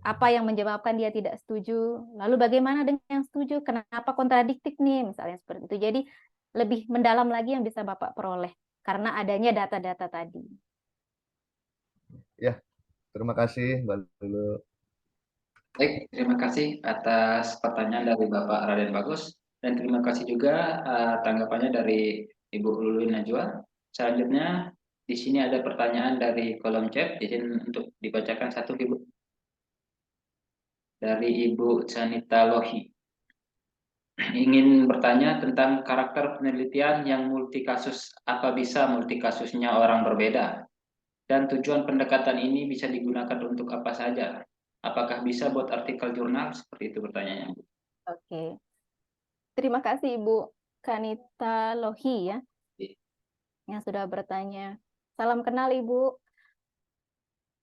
Apa yang menyebabkan dia tidak setuju? Lalu bagaimana dengan yang setuju? Kenapa kontradiktif nih? Misalnya seperti itu. Jadi lebih mendalam lagi yang bisa Bapak peroleh karena adanya data-data tadi. Ya, terima kasih Mbak Lulu. Baik, terima kasih atas pertanyaan dari Bapak Raden Bagus dan terima kasih juga tanggapannya dari Ibu Lulu Najwa. Selanjutnya di sini ada pertanyaan dari kolom chat, izin untuk dibacakan satu Ibu. Dari Ibu Sanita Lohi. Ingin bertanya tentang karakter penelitian yang multikasus. Apa bisa multikasusnya orang berbeda? Dan tujuan pendekatan ini bisa digunakan untuk apa saja? Apakah bisa buat artikel jurnal? Seperti itu pertanyaannya. Oke. Terima kasih Ibu Kanita Lohi ya yang sudah bertanya. Salam kenal Ibu.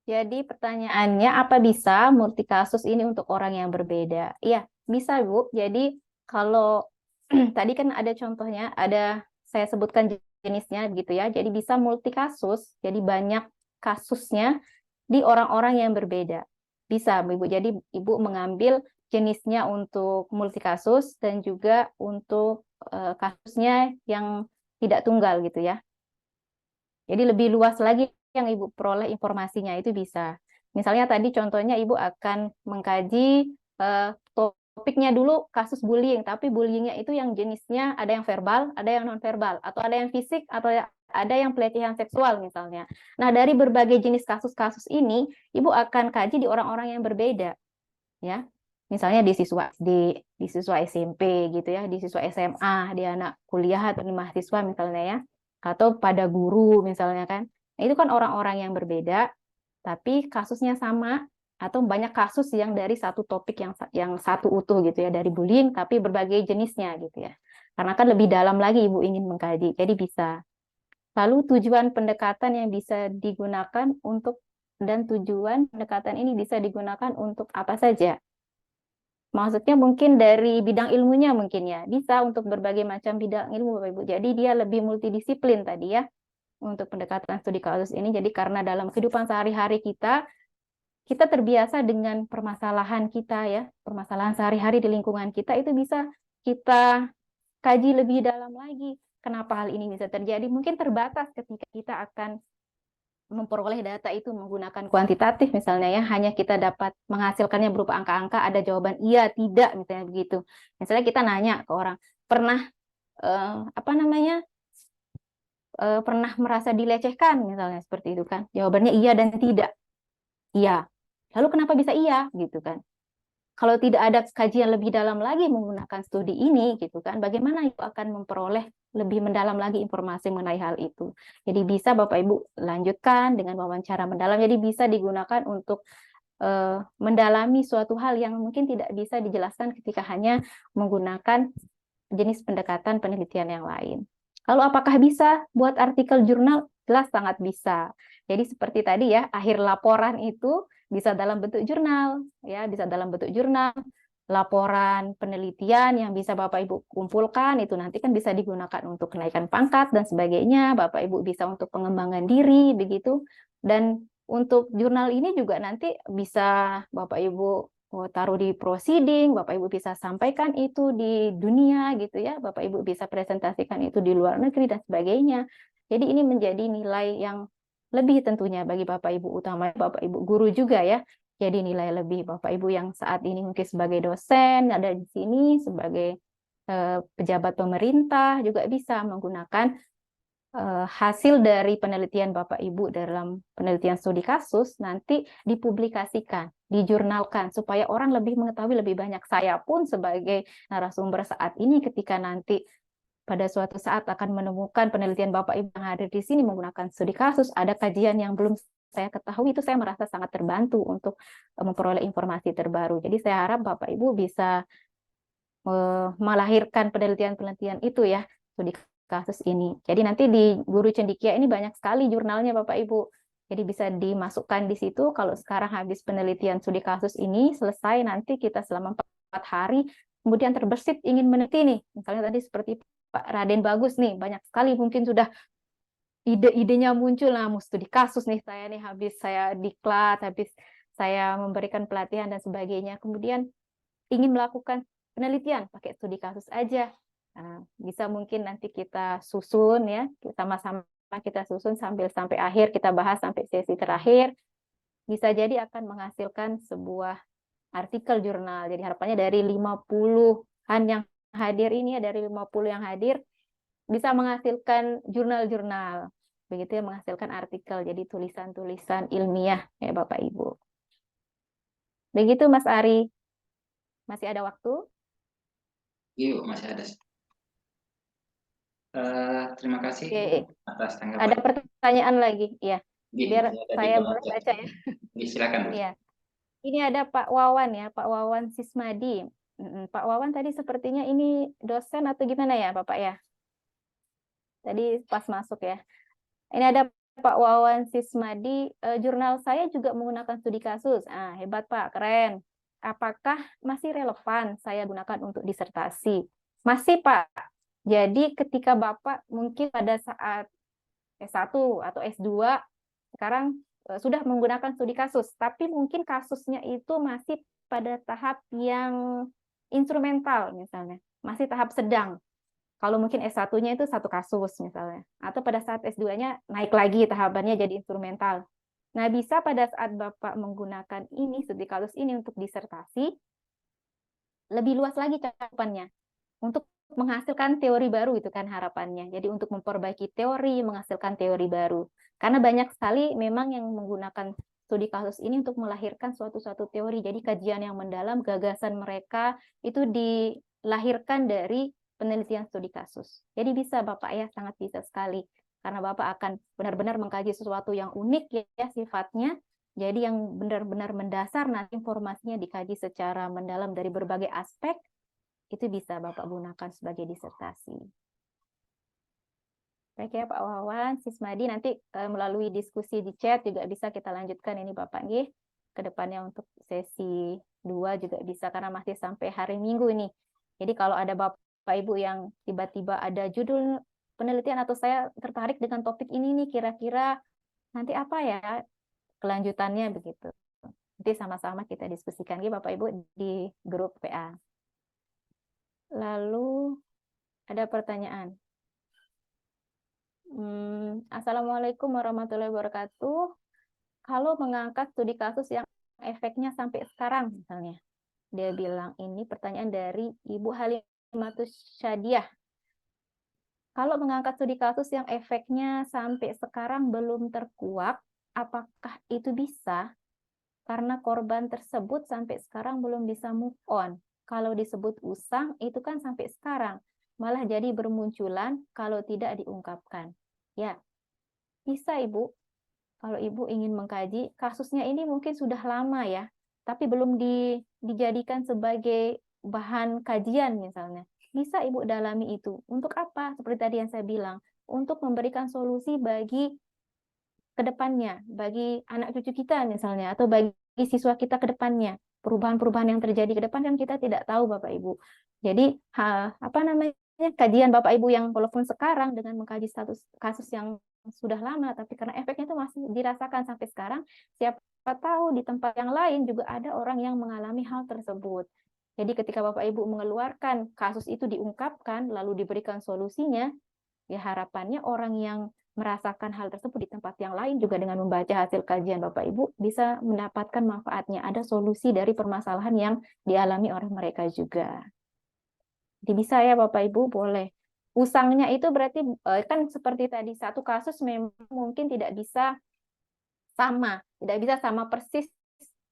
Jadi pertanyaannya apa bisa multikasus ini untuk orang yang berbeda? Iya, bisa Bu. Jadi kalau tadi kan ada contohnya, ada saya sebutkan jenisnya gitu ya. Jadi bisa multikasus, jadi banyak kasusnya di orang-orang yang berbeda. Bisa Ibu. Jadi Ibu mengambil jenisnya untuk multi kasus dan juga untuk kasusnya yang tidak tunggal gitu ya. Jadi lebih luas lagi yang Ibu peroleh informasinya itu bisa. Misalnya tadi contohnya Ibu akan mengkaji topiknya dulu kasus bullying, tapi bullyingnya itu yang jenisnya ada yang verbal, ada yang non-verbal, atau ada yang fisik, atau ada yang pelecehan seksual misalnya. Nah, dari berbagai jenis kasus-kasus ini, Ibu akan kaji di orang-orang yang berbeda, ya. Misalnya di siswa di siswa SMP gitu ya, di siswa SMA, di anak kuliah atau di mahasiswa misalnya ya, atau pada guru misalnya kan. Nah, itu kan orang-orang yang berbeda, tapi kasusnya sama atau banyak kasus yang dari satu topik yang satu utuh gitu ya, dari bullying tapi berbagai jenisnya gitu ya. Karena kan lebih dalam lagi Ibu ingin mengkaji, jadi bisa. Lalu tujuan pendekatan yang bisa digunakan dan tujuan pendekatan ini bisa digunakan untuk apa saja? Maksudnya mungkin dari bidang ilmunya mungkin ya, bisa untuk berbagai macam bidang ilmu Bapak Ibu. Jadi dia lebih multidisiplin tadi ya untuk pendekatan studi kasus ini. Jadi karena dalam kehidupan sehari-hari kita terbiasa dengan permasalahan kita ya, permasalahan sehari-hari di lingkungan kita itu bisa kita kaji lebih dalam lagi. Kenapa hal ini bisa terjadi? Mungkin terbatas ketika kita akan memperoleh data itu menggunakan kuantitatif misalnya ya, hanya kita dapat menghasilkannya berupa angka-angka, ada jawaban iya, tidak, misalnya begitu. Misalnya kita nanya ke orang, pernah pernah merasa dilecehkan misalnya seperti itu kan? Jawabannya iya dan tidak. Iya. Lalu kenapa bisa iya gitu kan? Kalau tidak ada kajian lebih dalam lagi menggunakan studi ini gitu kan, bagaimana Ibu akan memperoleh lebih mendalam lagi informasi mengenai hal itu. Jadi bisa Bapak Ibu lanjutkan dengan wawancara mendalam, jadi bisa digunakan untuk mendalami suatu hal yang mungkin tidak bisa dijelaskan ketika hanya menggunakan jenis pendekatan penelitian yang lain. Lalu apakah bisa buat artikel jurnal? Jelas sangat bisa. Jadi seperti tadi ya, akhir laporan itu bisa dalam bentuk jurnal, ya, bisa dalam bentuk jurnal, laporan penelitian yang bisa Bapak Ibu kumpulkan itu nanti kan bisa digunakan untuk kenaikan pangkat dan sebagainya. Bapak Ibu bisa untuk pengembangan diri begitu. Dan untuk jurnal ini juga nanti bisa Bapak Ibu taruh di proceeding, Bapak Ibu bisa sampaikan itu di dunia gitu ya, Bapak Ibu bisa presentasikan itu di luar negeri dan sebagainya. Jadi ini menjadi nilai yang lebih tentunya bagi Bapak Ibu, utamanya Bapak Ibu guru juga ya. Jadi nilai lebih Bapak Ibu yang saat ini mungkin sebagai dosen ada di sini, sebagai pejabat pemerintah juga bisa menggunakan hasil dari penelitian Bapak Ibu dalam penelitian studi kasus nanti dipublikasikan, dijurnalkan supaya orang lebih mengetahui lebih banyak. Saya pun sebagai narasumber saat ini ketika nanti pada suatu saat akan menemukan penelitian Bapak Ibu yang hadir di sini menggunakan studi kasus, ada kajian yang belum saya ketahui, itu saya merasa sangat terbantu untuk memperoleh informasi terbaru. Jadi saya harap Bapak Ibu bisa melahirkan penelitian-penelitian itu ya, studi kasus ini. Jadi nanti di Guru Cendekia ini banyak sekali jurnalnya Bapak Ibu. Jadi bisa dimasukkan di situ. Kalau sekarang habis penelitian studi kasus ini selesai, nanti kita selama 4 hari kemudian terbersit ingin meneliti nih. Misalnya tadi seperti Pak Raden Bagus nih, banyak sekali mungkin sudah ide-idenya muncul, nah mau studi kasus nih saya nih, habis saya diklat, habis saya memberikan pelatihan dan sebagainya. Kemudian ingin melakukan penelitian pakai studi kasus aja. Nah, bisa mungkin nanti kita susun ya, sama-sama kita susun sampai akhir, kita bahas sampai sesi terakhir. Bisa jadi akan menghasilkan sebuah artikel jurnal. Jadi harapannya dari 50-an yang hadir ini ya, dari 50 yang hadir bisa menghasilkan jurnal-jurnal. Begitu ya, menghasilkan artikel, jadi tulisan-tulisan ilmiah ya Bapak Ibu. Begitu Mas Ari. Masih ada waktu? Iya, masih ada. Terima kasih atas tanggapan. Ada pertanyaan lagi, ya. Biar saya boleh baca ya. Silakan. Iya. Ini ada Pak Wawan ya, Pak Wawan Sismadi. Pak Wawan tadi sepertinya ini dosen atau gimana ya, Bapak ya? Tadi pas masuk ya. Ini ada Pak Wawan Sismadi. Jurnal saya juga menggunakan studi kasus. Hebat Pak, keren. Apakah masih relevan saya gunakan untuk disertasi? Masih Pak. Jadi ketika Bapak mungkin pada saat S1 atau S2 sekarang sudah menggunakan studi kasus, tapi mungkin kasusnya itu masih pada tahap yang instrumental misalnya, masih tahap sedang. Kalau mungkin S1-nya itu satu kasus misalnya, atau pada saat S2-nya naik lagi tahapannya jadi instrumental. Nah, bisa pada saat Bapak menggunakan ini, studi kasus ini untuk disertasi, lebih luas lagi cakupannya untuk menghasilkan teori baru, itu kan harapannya. Jadi untuk memperbaiki teori, menghasilkan teori baru. Karena banyak sekali memang yang menggunakan studi kasus ini untuk melahirkan suatu teori. Jadi kajian yang mendalam, gagasan mereka itu dilahirkan dari penelitian studi kasus. Jadi bisa Bapak ya, sangat bisa sekali. Karena Bapak akan benar-benar mengkaji sesuatu yang unik ya sifatnya. Jadi yang benar-benar mendasar, nanti informasinya dikaji secara mendalam dari berbagai aspek, itu bisa Bapak gunakan sebagai disertasi. Baik ya Pak Wawan, Sismadi, nanti melalui diskusi di chat juga bisa kita lanjutkan ini Bapak nggih. Ke depannya untuk sesi 2 juga bisa, karena masih sampai hari Minggu ini. Jadi kalau ada Bapak Ibu yang tiba-tiba ada judul penelitian atau saya tertarik dengan topik ini nih, kira-kira nanti apa ya kelanjutannya begitu. Nanti sama-sama kita diskusikan nggih Bapak Ibu di grup PA. Lalu ada pertanyaan. Assalamualaikum warahmatullahi wabarakatuh. Kalau mengangkat studi kasus yang efeknya sampai sekarang misalnya, dia bilang ini pertanyaan dari Ibu Halimatus Syadiah. Kalau mengangkat studi kasus yang efeknya sampai sekarang belum terkuak, apakah itu bisa? Karena korban tersebut sampai sekarang belum bisa move on. Kalau disebut usang, itu kan sampai sekarang. Malah jadi bermunculan kalau tidak diungkapkan. Ya, bisa Ibu. Kalau Ibu ingin mengkaji, kasusnya ini mungkin sudah lama ya, tapi belum dijadikan sebagai bahan kajian misalnya. Bisa Ibu dalami itu. Untuk apa? Seperti tadi yang saya bilang, untuk memberikan solusi bagi kedepannya, bagi anak cucu kita misalnya, atau bagi siswa kita ke depannya. Perubahan-perubahan yang terjadi ke depan kan kita tidak tahu Bapak Ibu. Jadi apa namanya, kajian Bapak Ibu yang walaupun sekarang dengan mengkaji status kasus yang sudah lama, tapi karena efeknya itu masih dirasakan sampai sekarang, siapa tahu di tempat yang lain juga ada orang yang mengalami hal tersebut. Jadi ketika Bapak Ibu mengeluarkan kasus itu diungkapkan, lalu diberikan solusinya, ya harapannya orang yang merasakan hal tersebut di tempat yang lain juga dengan membaca hasil kajian Bapak Ibu bisa mendapatkan manfaatnya, ada solusi dari permasalahan yang dialami oleh mereka juga. Jadi bisa ya Bapak Ibu, boleh. Usangnya itu berarti kan seperti tadi, satu kasus memang mungkin tidak bisa sama persis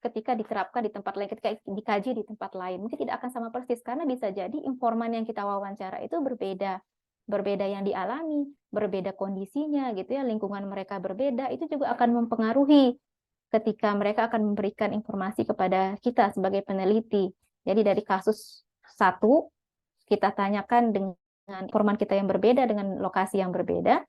ketika diterapkan di tempat lain, ketika dikaji di tempat lain. Mungkin tidak akan sama persis, karena bisa jadi informan yang kita wawancara itu berbeda yang dialami, berbeda kondisinya gitu ya, lingkungan mereka berbeda, itu juga akan mempengaruhi ketika mereka akan memberikan informasi kepada kita sebagai peneliti. Jadi dari kasus satu, kita tanyakan dengan informan kita yang berbeda, dengan lokasi yang berbeda,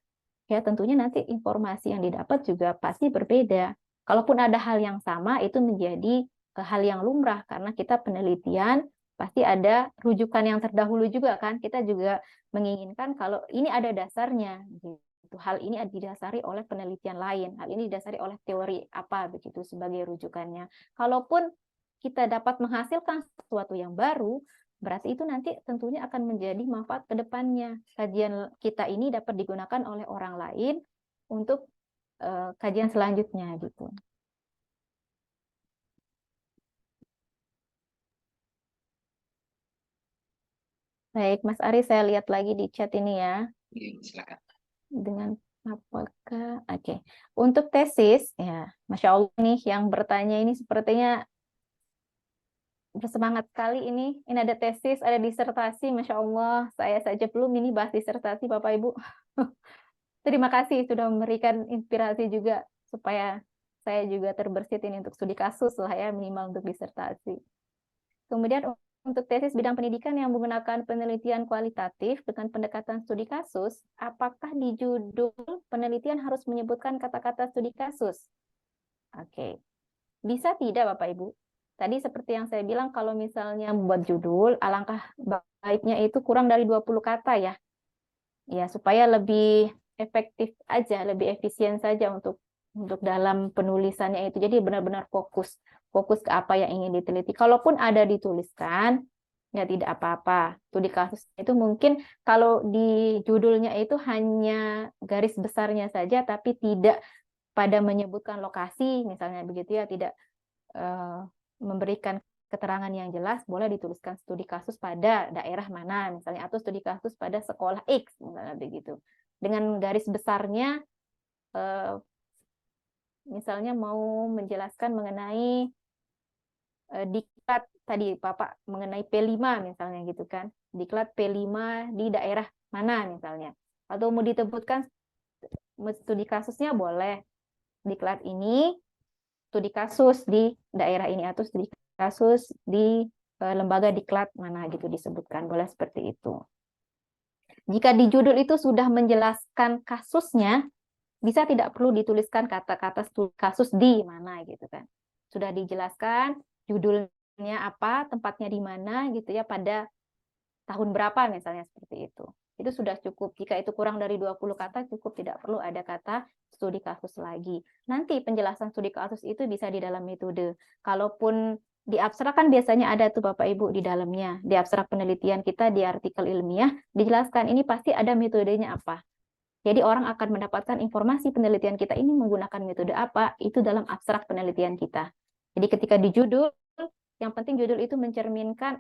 ya tentunya nanti informasi yang didapat juga pasti berbeda. Kalaupun ada hal yang sama, itu menjadi hal yang lumrah, karena kita penelitian, pasti ada rujukan yang terdahulu juga kan, kita juga menginginkan kalau ini ada dasarnya, gitu. Hal ini didasari oleh penelitian lain, hal ini didasari oleh teori apa, begitu sebagai rujukannya. Kalaupun kita dapat menghasilkan sesuatu yang baru, berarti itu nanti tentunya akan menjadi manfaat ke depannya. Kajian kita ini dapat digunakan oleh orang lain untuk kajian selanjutnya gitu. Baik, Mas Ari, saya lihat lagi di chat ini ya. Silakan. Dengan apakah, oke. Untuk tesis, ya, Masya Allah nih yang bertanya ini sepertinya bersemangat sekali ini. Ini ada tesis, ada disertasi, Masya Allah. Saya saja belum ini bahas disertasi, Bapak Ibu. Terima kasih sudah memberikan inspirasi juga supaya saya juga terbersit ini untuk studi kasus lah ya, minimal untuk disertasi. Kemudian untuk tesis bidang pendidikan yang menggunakan penelitian kualitatif dengan pendekatan studi kasus, apakah di judul penelitian harus menyebutkan kata-kata studi kasus? Oke. Bisa tidak Bapak Ibu? Tadi seperti yang saya bilang, kalau misalnya membuat judul, alangkah baiknya itu kurang dari 20 kata ya. Ya, supaya lebih efektif aja, lebih efisien saja untuk untuk dalam penulisannya itu. Jadi benar-benar fokus ke apa yang ingin diteliti. Kalaupun ada dituliskan, ya tidak apa-apa. Studi kasus itu mungkin kalau di judulnya itu hanya garis besarnya saja, tapi tidak pada menyebutkan lokasi, misalnya begitu ya, tidak memberikan keterangan yang jelas, boleh dituliskan studi kasus pada daerah mana, misalnya, atau studi kasus pada sekolah X, misalnya begitu. Dengan garis besarnya, misalnya mau menjelaskan mengenai diklat tadi Bapak mengenai P5 misalnya gitu kan. Diklat P5 di daerah mana misalnya. Atau mau disebutkan studi kasusnya boleh. Diklat ini studi kasus di daerah ini atau studi kasus di lembaga diklat mana gitu disebutkan. Boleh seperti itu. Jika di judul itu sudah menjelaskan kasusnya, bisa tidak perlu dituliskan kata-kata studi kasus di mana gitu kan. Sudah dijelaskan judulnya apa, tempatnya di mana gitu ya, pada tahun berapa misalnya seperti itu. Itu sudah cukup. Jika itu kurang dari 20 kata cukup, tidak perlu ada kata studi kasus lagi. Nanti penjelasan studi kasus itu bisa di dalam metode. Kalaupun di abstrak kan biasanya ada tuh Bapak Ibu di dalamnya. Di abstrak penelitian kita di artikel ilmiah dijelaskan ini pasti ada metodenya apa. Jadi orang akan mendapatkan informasi penelitian kita ini menggunakan metode apa, itu dalam abstrak penelitian kita. Jadi ketika di judul, yang penting judul itu mencerminkan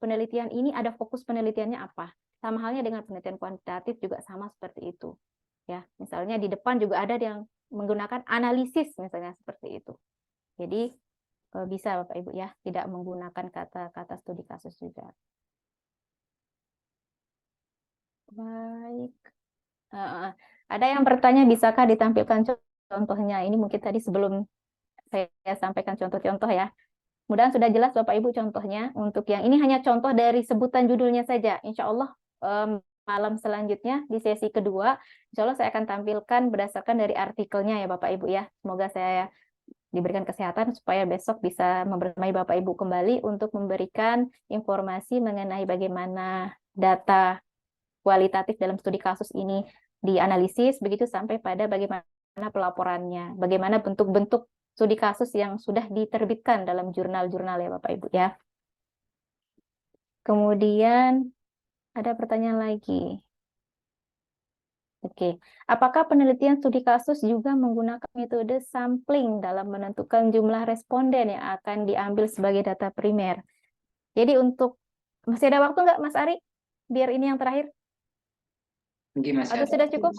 penelitian ini ada fokus penelitiannya apa. Sama halnya dengan penelitian kuantitatif juga sama seperti itu. Ya, misalnya di depan juga ada yang menggunakan analisis misalnya seperti itu. Jadi bisa Bapak Ibu ya, tidak menggunakan kata-kata studi kasus juga. Baik. Ada yang bertanya, bisakah ditampilkan contohnya? Ini mungkin tadi sebelum saya sampaikan contoh-contoh ya. Mudah-mudahan sudah jelas Bapak Ibu contohnya. Untuk yang ini hanya contoh dari sebutan judulnya saja. Insya Allah malam selanjutnya di sesi kedua, insya Allah saya akan tampilkan berdasarkan dari artikelnya ya Bapak Ibu ya. Semoga saya diberikan kesehatan supaya besok bisa membersamai Bapak Ibu kembali untuk memberikan informasi mengenai bagaimana data kualitatif dalam studi kasus ini dianalisis, begitu sampai pada bagaimana pelaporannya, bagaimana bentuk-bentuk studi kasus yang sudah diterbitkan dalam jurnal-jurnal ya Bapak Ibu ya. Kemudian ada pertanyaan lagi. Oke, apakah penelitian studi kasus juga menggunakan metode sampling dalam menentukan jumlah responden yang akan diambil sebagai data primer? Jadi untuk, masih ada waktu nggak Mas Ari? Biar ini yang terakhir. Mungkin masih Atau ada sudah waktu. cukup?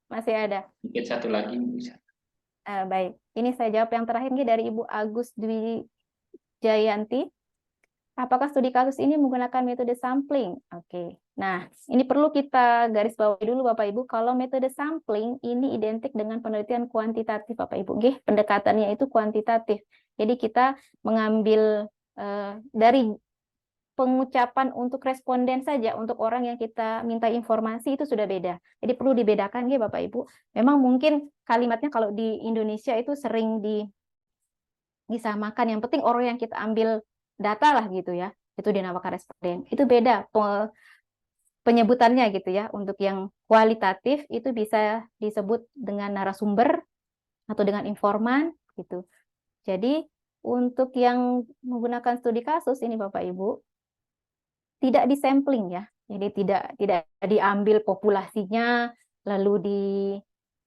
Masih ada. Mungkin satu lagi bisa. Baik, ini saya jawab yang terakhir nih dari Ibu Agus Dwi Jayanti. Apakah studi kasus ini menggunakan metode sampling? Oke. Nah, ini perlu kita garis bawahi dulu Bapak Ibu. Kalau metode sampling ini identik dengan penelitian kuantitatif Bapak Ibu. Oke, pendekatannya itu kuantitatif. Jadi kita mengambil dari pengucapan untuk responden saja, untuk orang yang kita minta informasi itu sudah beda. Jadi perlu dibedakan ya Bapak Ibu. Memang mungkin kalimatnya kalau di Indonesia itu sering disamakan. Yang penting orang yang kita ambil data lah gitu ya, itu dinamakan responden. Itu beda penyebutannya gitu ya. Untuk yang kualitatif itu bisa disebut dengan narasumber atau dengan informan gitu. Jadi untuk yang menggunakan studi kasus ini Bapak Ibu tidak disampling ya. Jadi tidak diambil populasinya lalu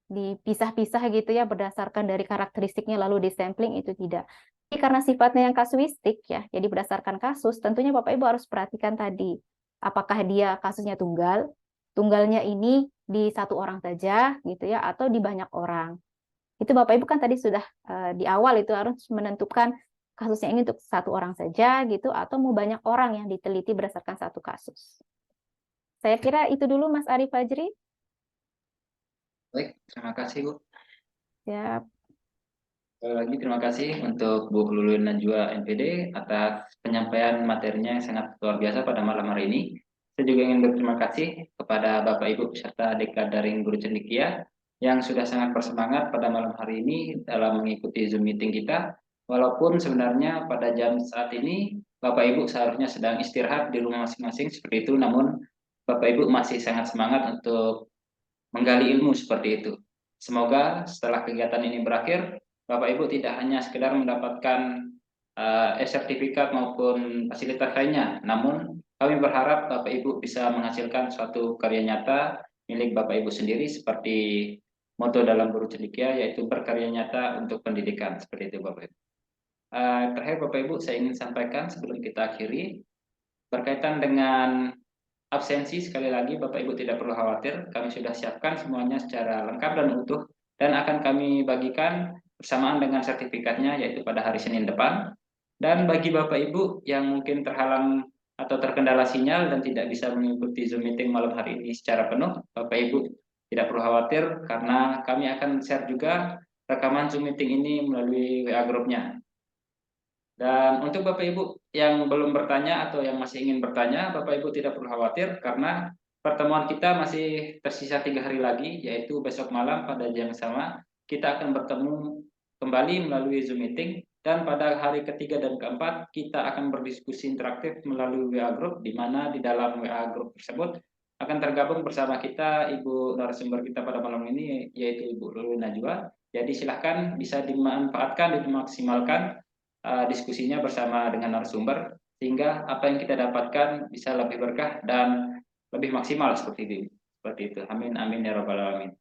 dipisah-pisah gitu ya berdasarkan dari karakteristiknya lalu disampling, itu tidak. Jadi karena sifatnya yang kasuistik ya, jadi berdasarkan kasus, tentunya Bapak Ibu harus perhatikan tadi, apakah dia kasusnya tunggal, tunggalnya ini di satu orang saja gitu ya, atau di banyak orang. Itu Bapak Ibu kan tadi sudah di awal itu harus menentukan kasusnya ini untuk satu orang saja gitu, atau mau banyak orang yang diteliti berdasarkan satu kasus. Saya kira itu dulu Mas Ari Fajri. Baik, terima kasih Bu. Ya. Sekali lagi terima kasih untuk Bu Lulun Najwa MPD atas penyampaian materinya yang sangat luar biasa pada malam hari ini. Saya juga ingin berterima kasih kepada Bapak Ibu peserta Dekadaring Guru Cendekia yang sudah sangat bersemangat pada malam hari ini dalam mengikuti Zoom meeting kita. Walaupun sebenarnya pada jam saat ini Bapak Ibu seharusnya sedang istirahat di rumah masing-masing seperti itu, namun Bapak Ibu masih sangat semangat untuk menggali ilmu seperti itu. Semoga setelah kegiatan ini berakhir, Bapak Ibu tidak hanya sekedar mendapatkan sertifikat maupun fasilitas lainnya, namun kami berharap Bapak Ibu bisa menghasilkan suatu karya nyata milik Bapak Ibu sendiri seperti moto dalam Guru Cendekia, yaitu berkarya nyata untuk pendidikan. Seperti itu Bapak Ibu. Terakhir Bapak Ibu, saya ingin sampaikan sebelum kita akhiri, berkaitan dengan absensi, sekali lagi Bapak Ibu tidak perlu khawatir, kami sudah siapkan semuanya secara lengkap dan utuh, dan akan kami bagikan bersamaan dengan sertifikatnya, yaitu pada hari Senin depan. Dan bagi Bapak Ibu yang mungkin terhalang atau terkendala sinyal dan tidak bisa mengikuti Zoom meeting malam hari ini secara penuh, Bapak Ibu tidak perlu khawatir, karena kami akan share juga rekaman Zoom meeting ini melalui WA grupnya. Dan untuk Bapak Ibu yang belum bertanya atau yang masih ingin bertanya, Bapak Ibu tidak perlu khawatir, karena pertemuan kita masih tersisa 3 hari lagi, yaitu besok malam pada jam yang sama kita akan bertemu kembali melalui Zoom meeting, dan pada hari ketiga dan keempat kita akan berdiskusi interaktif melalui WA group, di mana di dalam WA group tersebut akan tergabung bersama kita Ibu narasumber kita pada malam ini, yaitu Ibu Lulu Najwa. Jadi silahkan bisa dimanfaatkan dan dimaksimalkan diskusinya bersama dengan narasumber, sehingga apa yang kita dapatkan bisa lebih berkah dan lebih maksimal seperti itu. Seperti itu. Amin amin ya rabbal alamin.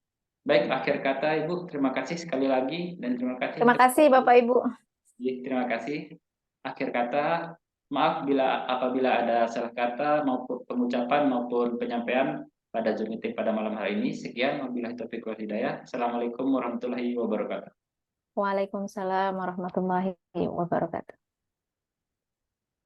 Baik, akhir kata Ibu, terima kasih sekali lagi, dan terima kasih. Terima kasih Bapak Ibu. Terima kasih. Akhir kata, maaf apabila ada salah kata maupun pengucapan maupun penyampaian pada Zoom meeting pada malam hari ini. Sekian, wabillahi taufiq wal hidayah. Assalamualaikum warahmatullahi wabarakatuh. Waalaikumsalam warahmatullahi wabarakatuh.